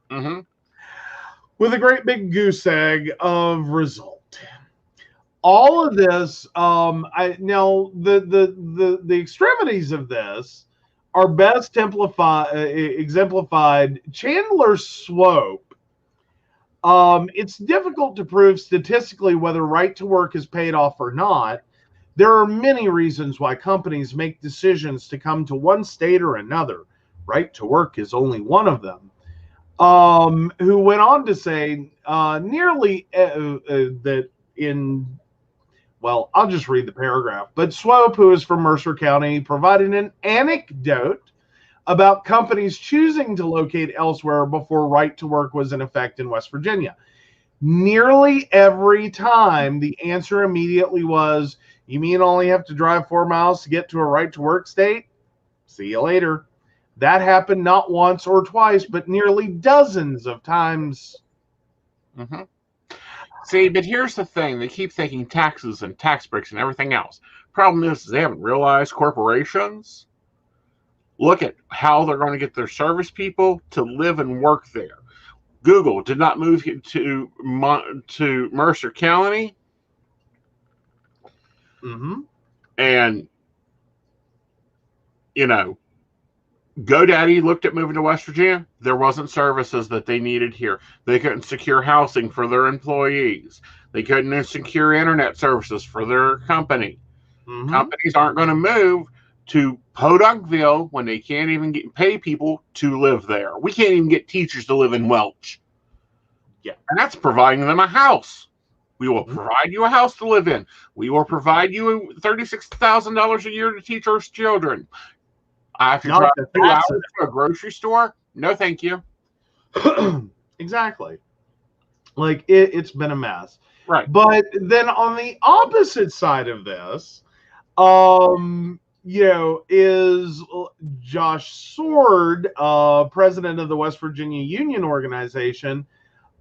[SPEAKER 3] With a great big goose egg of result. All of this, now the extremities of this are best exemplified. Chandler Swope. It's difficult to prove statistically whether right to work is paid off or not, There are many reasons why companies make decisions to come to one state or another. Right to work is only one of them. Who went on to say that in, well, I'll just read the paragraph. But Swope, who is from Mercer County, provided an anecdote about companies choosing to locate elsewhere before right to work was in effect in West Virginia. Nearly every time, the answer immediately was, you mean only have to drive 4 miles to get to a right to work state? See you later. That happened not once or twice, but nearly dozens of times.
[SPEAKER 2] Mm-hmm. See, but here's the thing. They keep thinking taxes and tax breaks and everything else. Problem is they haven't realized corporations look at how they're going to get their service people to live and work there. Google did not move to Mercer County.
[SPEAKER 3] Mm-hmm.
[SPEAKER 2] And, GoDaddy looked at moving to West Virginia. There wasn't services that they needed here. They couldn't secure housing for their employees. They couldn't secure internet services for their company.
[SPEAKER 3] Mm-hmm.
[SPEAKER 2] Companies aren't going to move to Podunkville when they can't even pay people to live there. We can't even get teachers to live in Welch.
[SPEAKER 3] Yeah.
[SPEAKER 2] And that's providing them a house. We will provide you a house to live in. We will provide you $36,000 a year to teach our children. I have to drive 2 hours to a grocery store? No, thank you.
[SPEAKER 3] Exactly. Like, it's been a mess.
[SPEAKER 2] Right.
[SPEAKER 3] But then on the opposite side of this, is Josh Sword, president of the West Virginia Union Organization.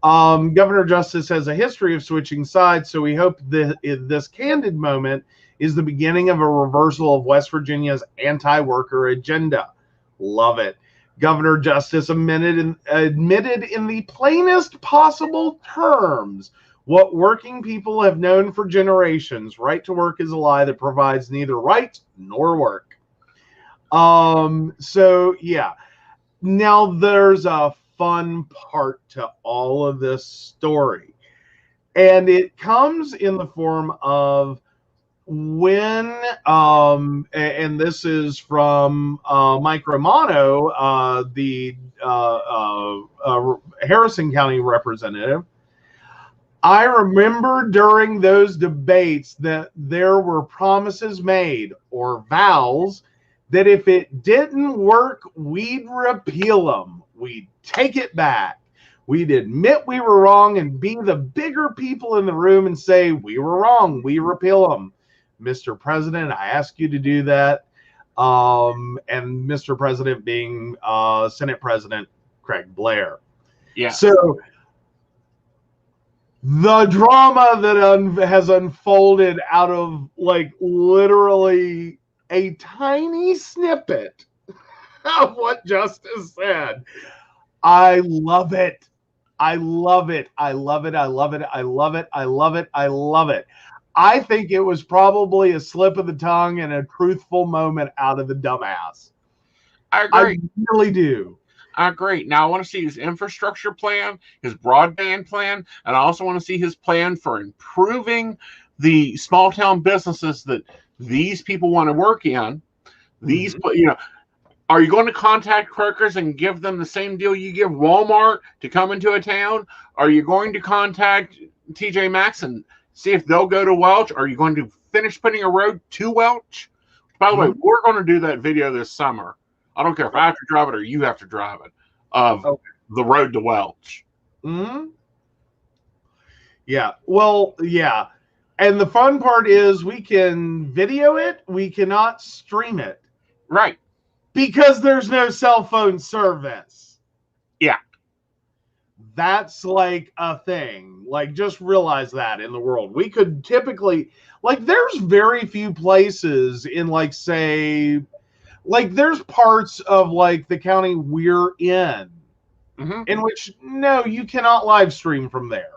[SPEAKER 3] Governor Justice has a history of switching sides, so we hope that this candid moment is the beginning of a reversal of West Virginia's anti-worker agenda. Love it. Governor Justice admitted in the plainest possible terms what working people have known for generations. Right to work is a lie that provides neither right nor work. So, yeah. Now, there's a fun part to all of this story. And it comes in the form of when, and this is from Mike Romano, the Harrison County representative. I remember during those debates that there were promises made or vows that if it didn't work, we'd repeal them. We'd take it back. We'd admit we were wrong and be the bigger people in the room and say, we were wrong. We repeal them. Mr. President, I ask you to do that. And Mr. President being Senate President Craig Blair.
[SPEAKER 2] Yeah.
[SPEAKER 3] So the drama that has unfolded out of like literally a tiny snippet of what Justice said. I love it. I love it. I love it. I love it. I love it. I love it. I love it. I think it was probably a slip of the tongue and a truthful moment out of the dumbass.
[SPEAKER 2] I agree.
[SPEAKER 3] I really do.
[SPEAKER 2] I agree. Now, I want to see his infrastructure plan, his broadband plan, and I also want to see his plan for improving the small town businesses that these people want to work in. These, are you going to contact Kroger's and give them the same deal you give Walmart to come into a town? Are you going to contact TJ Maxx and see if they'll go to Welch? Are you going to finish putting a road to Welch? By the way, we're going to do that video this summer. I don't care if I have to drive it or you have to drive it, of the road to Welch.
[SPEAKER 3] Mm-hmm. Yeah. Well, yeah. And the fun part is we can video it. We cannot stream it.
[SPEAKER 2] Right.
[SPEAKER 3] Because there's no cell phone service.
[SPEAKER 2] Yeah.
[SPEAKER 3] That's like a thing. Like, just realize that in the world. We could typically, like, there's very few places in, like, say, like, there's parts of, like, the county we're in which, no, you cannot live stream from there.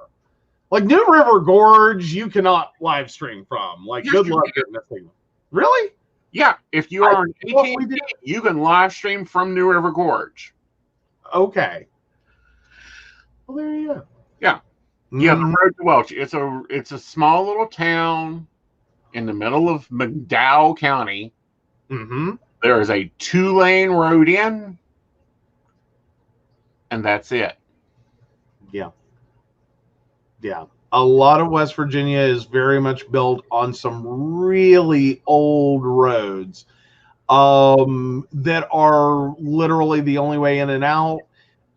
[SPEAKER 3] Like, New River Gorge, you cannot live stream from. Like, good luck getting this thing. Really?
[SPEAKER 2] Yeah. If you are on AT&T, you can live stream from New River Gorge.
[SPEAKER 3] Okay. Well, there you go.
[SPEAKER 2] Yeah. Yeah, the road to Welch. It's a small little town in the middle of McDowell County.
[SPEAKER 3] Mm-hmm.
[SPEAKER 2] There is a 2-lane road in, and that's it.
[SPEAKER 3] Yeah. Yeah. A lot of West Virginia is very much built on some really old roads that are literally the only way in and out.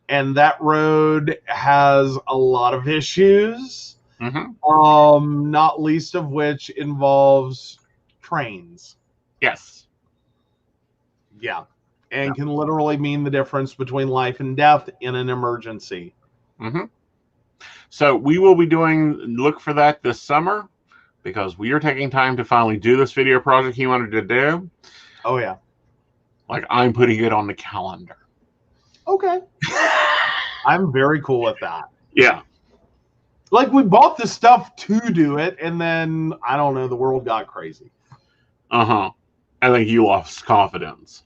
[SPEAKER 3] And that road has a lot of issues, not least of which involves trains.
[SPEAKER 2] Yes.
[SPEAKER 3] Yeah. And can literally mean the difference between life and death in an emergency.
[SPEAKER 2] Mm-hmm. So we will be look for that this summer, because we are taking time to finally do this video project he wanted to do.
[SPEAKER 3] Oh, yeah.
[SPEAKER 2] Like, I'm putting it on the calendar.
[SPEAKER 3] Okay. I'm very cool with that.
[SPEAKER 2] Yeah.
[SPEAKER 3] Like, we bought the stuff to do it, and then, I don't know, the world got crazy.
[SPEAKER 2] I think you lost confidence.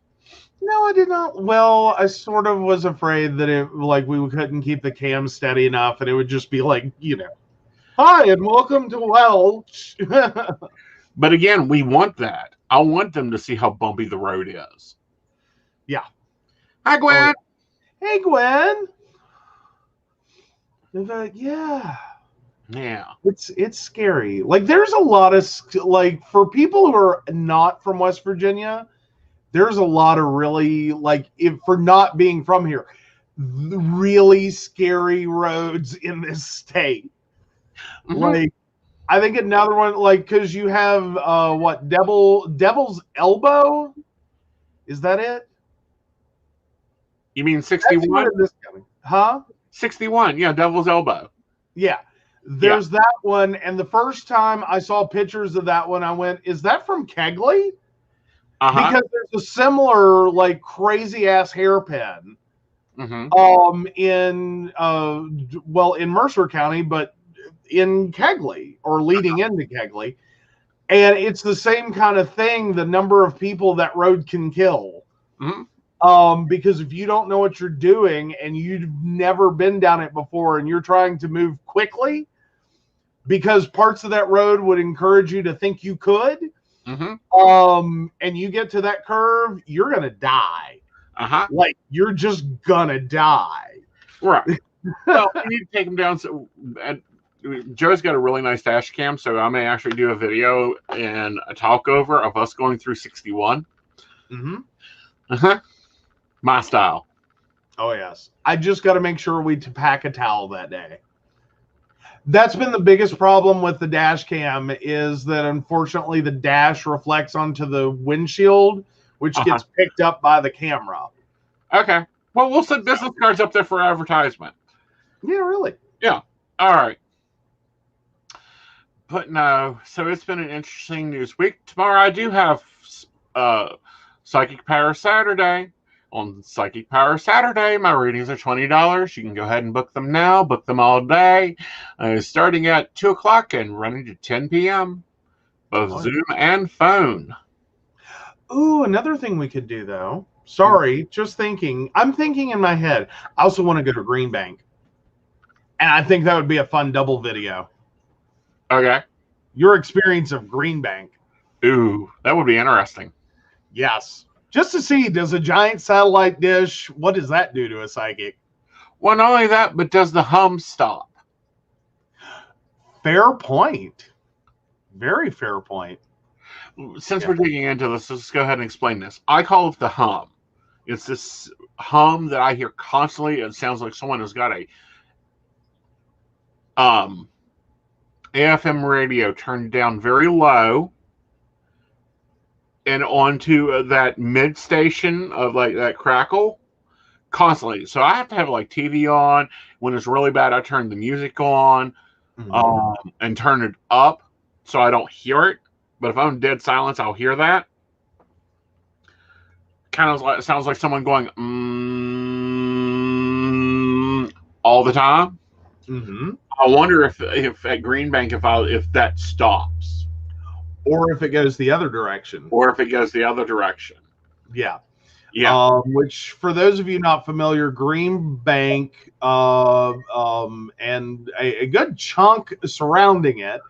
[SPEAKER 3] No, I did not. Well, I sort of was afraid that we couldn't keep the cam steady enough, and it would just be like, hi, and welcome to Welch.
[SPEAKER 2] But again, we want that. I want them to see how bumpy the road is.
[SPEAKER 3] Yeah.
[SPEAKER 2] Hi, Gwen.
[SPEAKER 3] Hey, Gwen. Yeah.
[SPEAKER 2] Yeah.
[SPEAKER 3] It's scary. Like, there's a lot of, for people who are not from West Virginia, there's a lot of really, for not being from here, really scary roads in this state. Mm-hmm. I think another one, because you have, Devil's Elbow? Is that it?
[SPEAKER 2] You mean 61?
[SPEAKER 3] Huh?
[SPEAKER 2] 61, yeah, Devil's Elbow.
[SPEAKER 3] Yeah. There's that one, and the first time I saw pictures of that one, I went, is that from Kegley? Because there's a similar, crazy-ass hairpin in Mercer County, but in Kegley, or leading into Kegley. And it's the same kind of thing, the number of people that road can kill. Because if you don't know what you're doing and you've never been down it before and you're trying to move quickly, because parts of that road would encourage you to think you could, and you get to that curve, you're going to die. You're just going to die.
[SPEAKER 2] Right. Well, you need to take them down. So, Joe's got a really nice dash cam, so I may actually do a video and a talk over of us going through 61. My style.
[SPEAKER 3] Oh, yes. I just got to make sure we pack a towel that day. That's been the biggest problem with the dash cam, is that unfortunately the dash reflects onto the windshield, which gets picked up by the camera.
[SPEAKER 2] Okay. Well, we'll set business cards up there for advertisement.
[SPEAKER 3] Yeah, really.
[SPEAKER 2] Yeah. All right. But no, so it's been an interesting news week. Tomorrow I do have Psychic Power Saturday. On Psychic Power Saturday, my readings are $20. You can go ahead and book them now. Book them all day. Starting at 2 o'clock and running to 10 p.m. Both Zoom and phone.
[SPEAKER 3] Ooh, another thing we could do, though. Sorry, just thinking. I'm thinking in my head. I also want to go to Green Bank. And I think that would be a fun double video.
[SPEAKER 2] Okay.
[SPEAKER 3] Your experience of Green Bank.
[SPEAKER 2] Ooh, that would be interesting.
[SPEAKER 3] Yes. Just to see, does a giant satellite dish, what does that do to a psychic?
[SPEAKER 2] Well, not only that, but does the hum stop?
[SPEAKER 3] Fair point. Very fair point.
[SPEAKER 2] Since we're digging into this, let's go ahead and explain this. I call it the hum. It's this hum that I hear constantly. It sounds like someone has got a AFM radio turned down very low and onto that mid station of that crackle constantly. So I have to have TV on. When it's really bad, I turn the music on and turn it up so I don't hear it. But if I'm dead silence, I'll hear that. Kind of sounds like someone going all the time. I wonder if at Green Bank if that stops.
[SPEAKER 3] Or if it goes the other direction. Yeah.
[SPEAKER 2] Yeah.
[SPEAKER 3] Which, for those of you not familiar, Green Bank and a good chunk surrounding it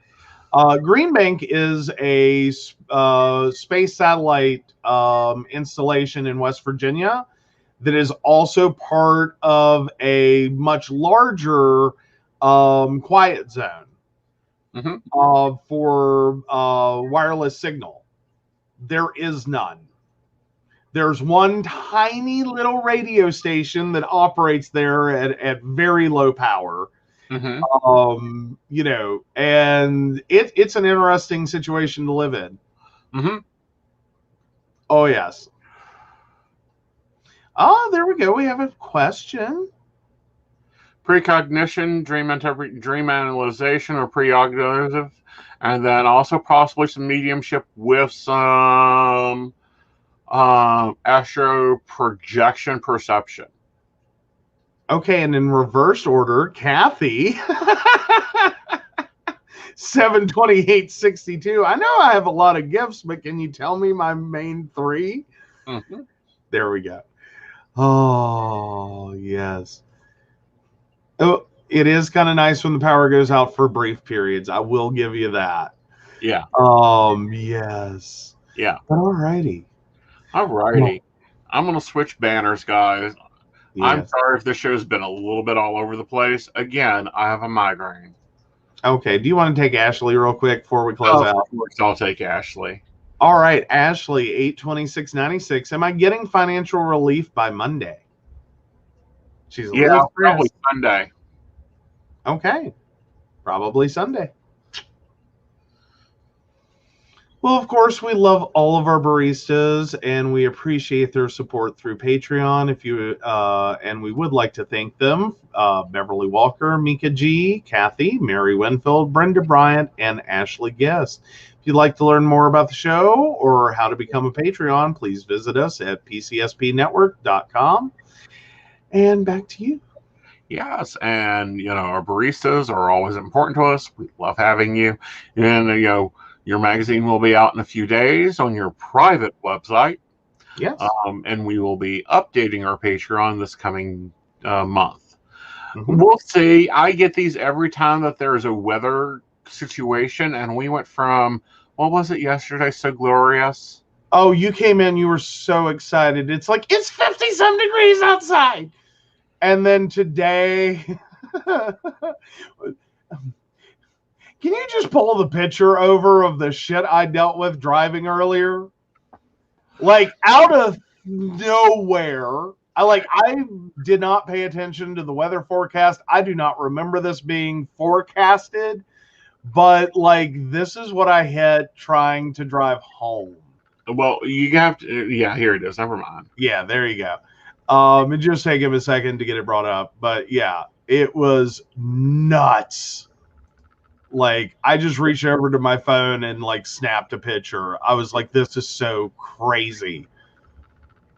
[SPEAKER 3] Green Bank is a space satellite installation in West Virginia that is also part of a much larger quiet zone for wireless signal. There is none. There's one tiny little radio station that operates there at very low power. You know, and it's an interesting situation to live in. Oh, yes. Oh, there we go. We have a question.
[SPEAKER 2] Precognition, dream analyzation, or precognitive, and then also possibly some mediumship with some astro projection perception.
[SPEAKER 3] Okay, and in reverse order, Kathy, 72862. I know I have a lot of gifts, but can you tell me my main three? There we go. Oh, yes. Oh, it is kind of nice when the power goes out for brief periods. I will give you that.
[SPEAKER 2] Yeah.
[SPEAKER 3] Yes.
[SPEAKER 2] Yeah.
[SPEAKER 3] But alrighty.
[SPEAKER 2] Alrighty. I'm going to switch banners, guys.
[SPEAKER 3] Yes.
[SPEAKER 2] I'm sorry if this show's been a little bit all over the place. Again, I have a migraine.
[SPEAKER 3] Okay. Do you want to take Ashley real quick before we close out?
[SPEAKER 2] Of course, I'll take Ashley.
[SPEAKER 3] All right, Ashley, 82696. Am I getting financial relief by Monday? She's a little
[SPEAKER 2] probably Sunday.
[SPEAKER 3] Okay. Probably Sunday. Well, of course, we love all of our baristas, and we appreciate their support through Patreon. If you and we would like to thank them: Beverly Walker, Mika G, Kathy, Mary Winfield, Brenda Bryant, and Ashley Guest. If you'd like to learn more about the show or how to become a Patreon, please visit us at PCSPnetwork.com. And back to you.
[SPEAKER 2] Yes, and our baristas are always important to us. We love having you, and your magazine will be out in a few days on your private website.
[SPEAKER 3] Yes.
[SPEAKER 2] And we will be updating our Patreon this coming month. We'll see. I get these every time that there's a weather situation, and we went from, what was it yesterday? So glorious.
[SPEAKER 3] Oh, you came in, you were so excited. It's like, it's 50-some degrees outside. And then today... Can you just pull the picture over of the shit I dealt with driving earlier? Like, out of nowhere. I did not pay attention to the weather forecast. I do not remember this being forecasted. But, this is what I hit trying to drive home.
[SPEAKER 2] Well, you have to... Yeah, here it is. Never mind.
[SPEAKER 3] Yeah, there you go. It just take him a second to get it brought up. But, yeah, it was nuts. I just reached over to my phone and snapped a picture. I was like, this is so crazy.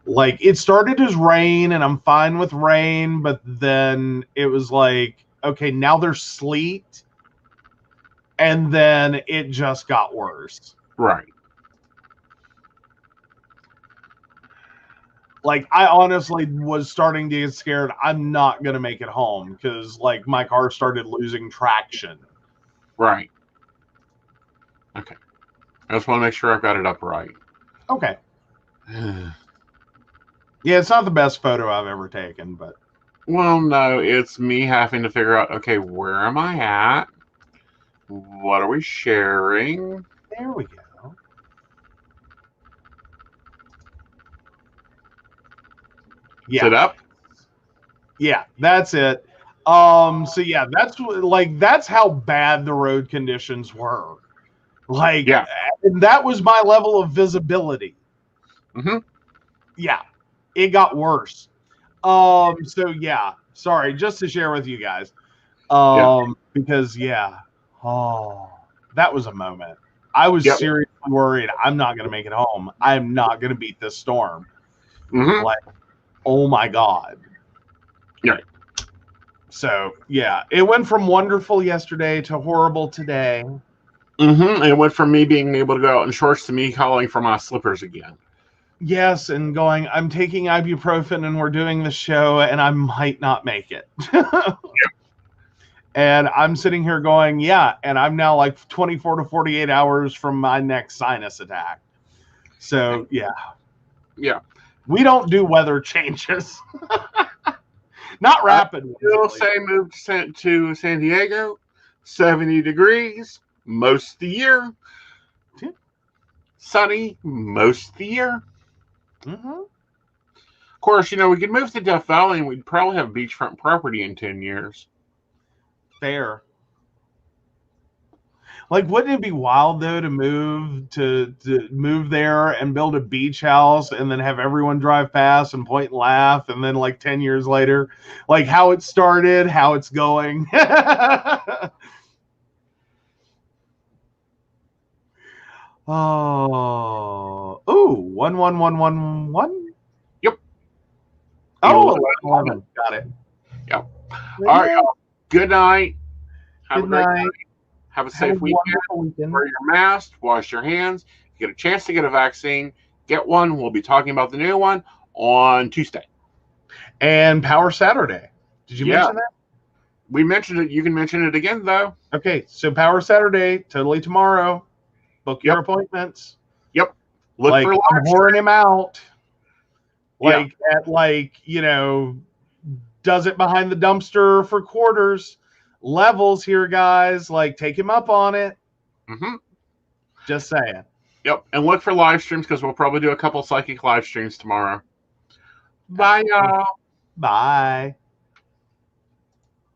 [SPEAKER 3] It started as rain and I'm fine with rain, but then it was like, okay, now there's sleet. And then it just got worse.
[SPEAKER 2] Right.
[SPEAKER 3] I honestly was starting to get scared. I'm not going to make it home because my car started losing traction.
[SPEAKER 2] Right. Okay. I just want to make sure I've got it up right.
[SPEAKER 3] Okay. Yeah, it's not the best photo I've ever taken, but...
[SPEAKER 2] Well, no, it's me having to figure out, okay, where am I at? What are we sharing?
[SPEAKER 3] There we go. Yeah.
[SPEAKER 2] Is it up?
[SPEAKER 3] Yeah, that's it. So yeah, that's how bad the road conditions were.
[SPEAKER 2] Yeah.
[SPEAKER 3] And that was my level of visibility. Yeah, it got worse. So yeah, sorry, just to share with you guys. Because that was a moment. I was seriously worried I'm not going to make it home. I'm not going to beat this storm. Oh my God.
[SPEAKER 2] Yeah.
[SPEAKER 3] So, yeah, it went from wonderful yesterday to horrible today.
[SPEAKER 2] It went from me being able to go out in shorts to me calling for my slippers again.
[SPEAKER 3] Yes, and going, I'm taking ibuprofen and we're doing the show and I might not make it. And I'm sitting here going, yeah, and I'm now like 24 to 48 hours from my next sinus attack. So, yeah.
[SPEAKER 2] Yeah.
[SPEAKER 3] We don't do weather changes. Not rapid ones.
[SPEAKER 2] Still say move to San Diego, 70 degrees most of the year.
[SPEAKER 3] Yeah.
[SPEAKER 2] Sunny most of the year.
[SPEAKER 3] Mm-hmm.
[SPEAKER 2] Of course, you know, we could move to Death Valley and we'd probably have beachfront property in 10 years.
[SPEAKER 3] Fair. Like, wouldn't it be wild though to move there and build a beach house and then have everyone drive past and point and laugh, and then like 10 years later, like how it started, how it's going. Oh, 11111.
[SPEAKER 2] Yep.
[SPEAKER 3] Oh, 11. Got it.
[SPEAKER 2] Yep. All right, y'all. Good night. Have
[SPEAKER 3] Good
[SPEAKER 2] a great
[SPEAKER 3] night.
[SPEAKER 2] night. Have a safe weekend. Wear your mask. Wash your hands. If you get a chance to get a vaccine, get one. We'll be talking about the new one on Tuesday.
[SPEAKER 3] And Power Saturday. Did you mention that?
[SPEAKER 2] We mentioned it. You can mention it again, though.
[SPEAKER 3] Okay, so Power Saturday, totally tomorrow. Book your appointments.
[SPEAKER 2] Yep. Look
[SPEAKER 3] like,
[SPEAKER 2] for
[SPEAKER 3] I'm whoring him out. Like,
[SPEAKER 2] Yeah.
[SPEAKER 3] at like, you know, does it behind the dumpster for quarters. Levels here, guys. Like, take him up on it.
[SPEAKER 2] Mm-hmm.
[SPEAKER 3] Just saying.
[SPEAKER 2] Yep. And look for live streams because we'll probably do a couple psychic live streams tomorrow. Bye, y'all.
[SPEAKER 3] Bye.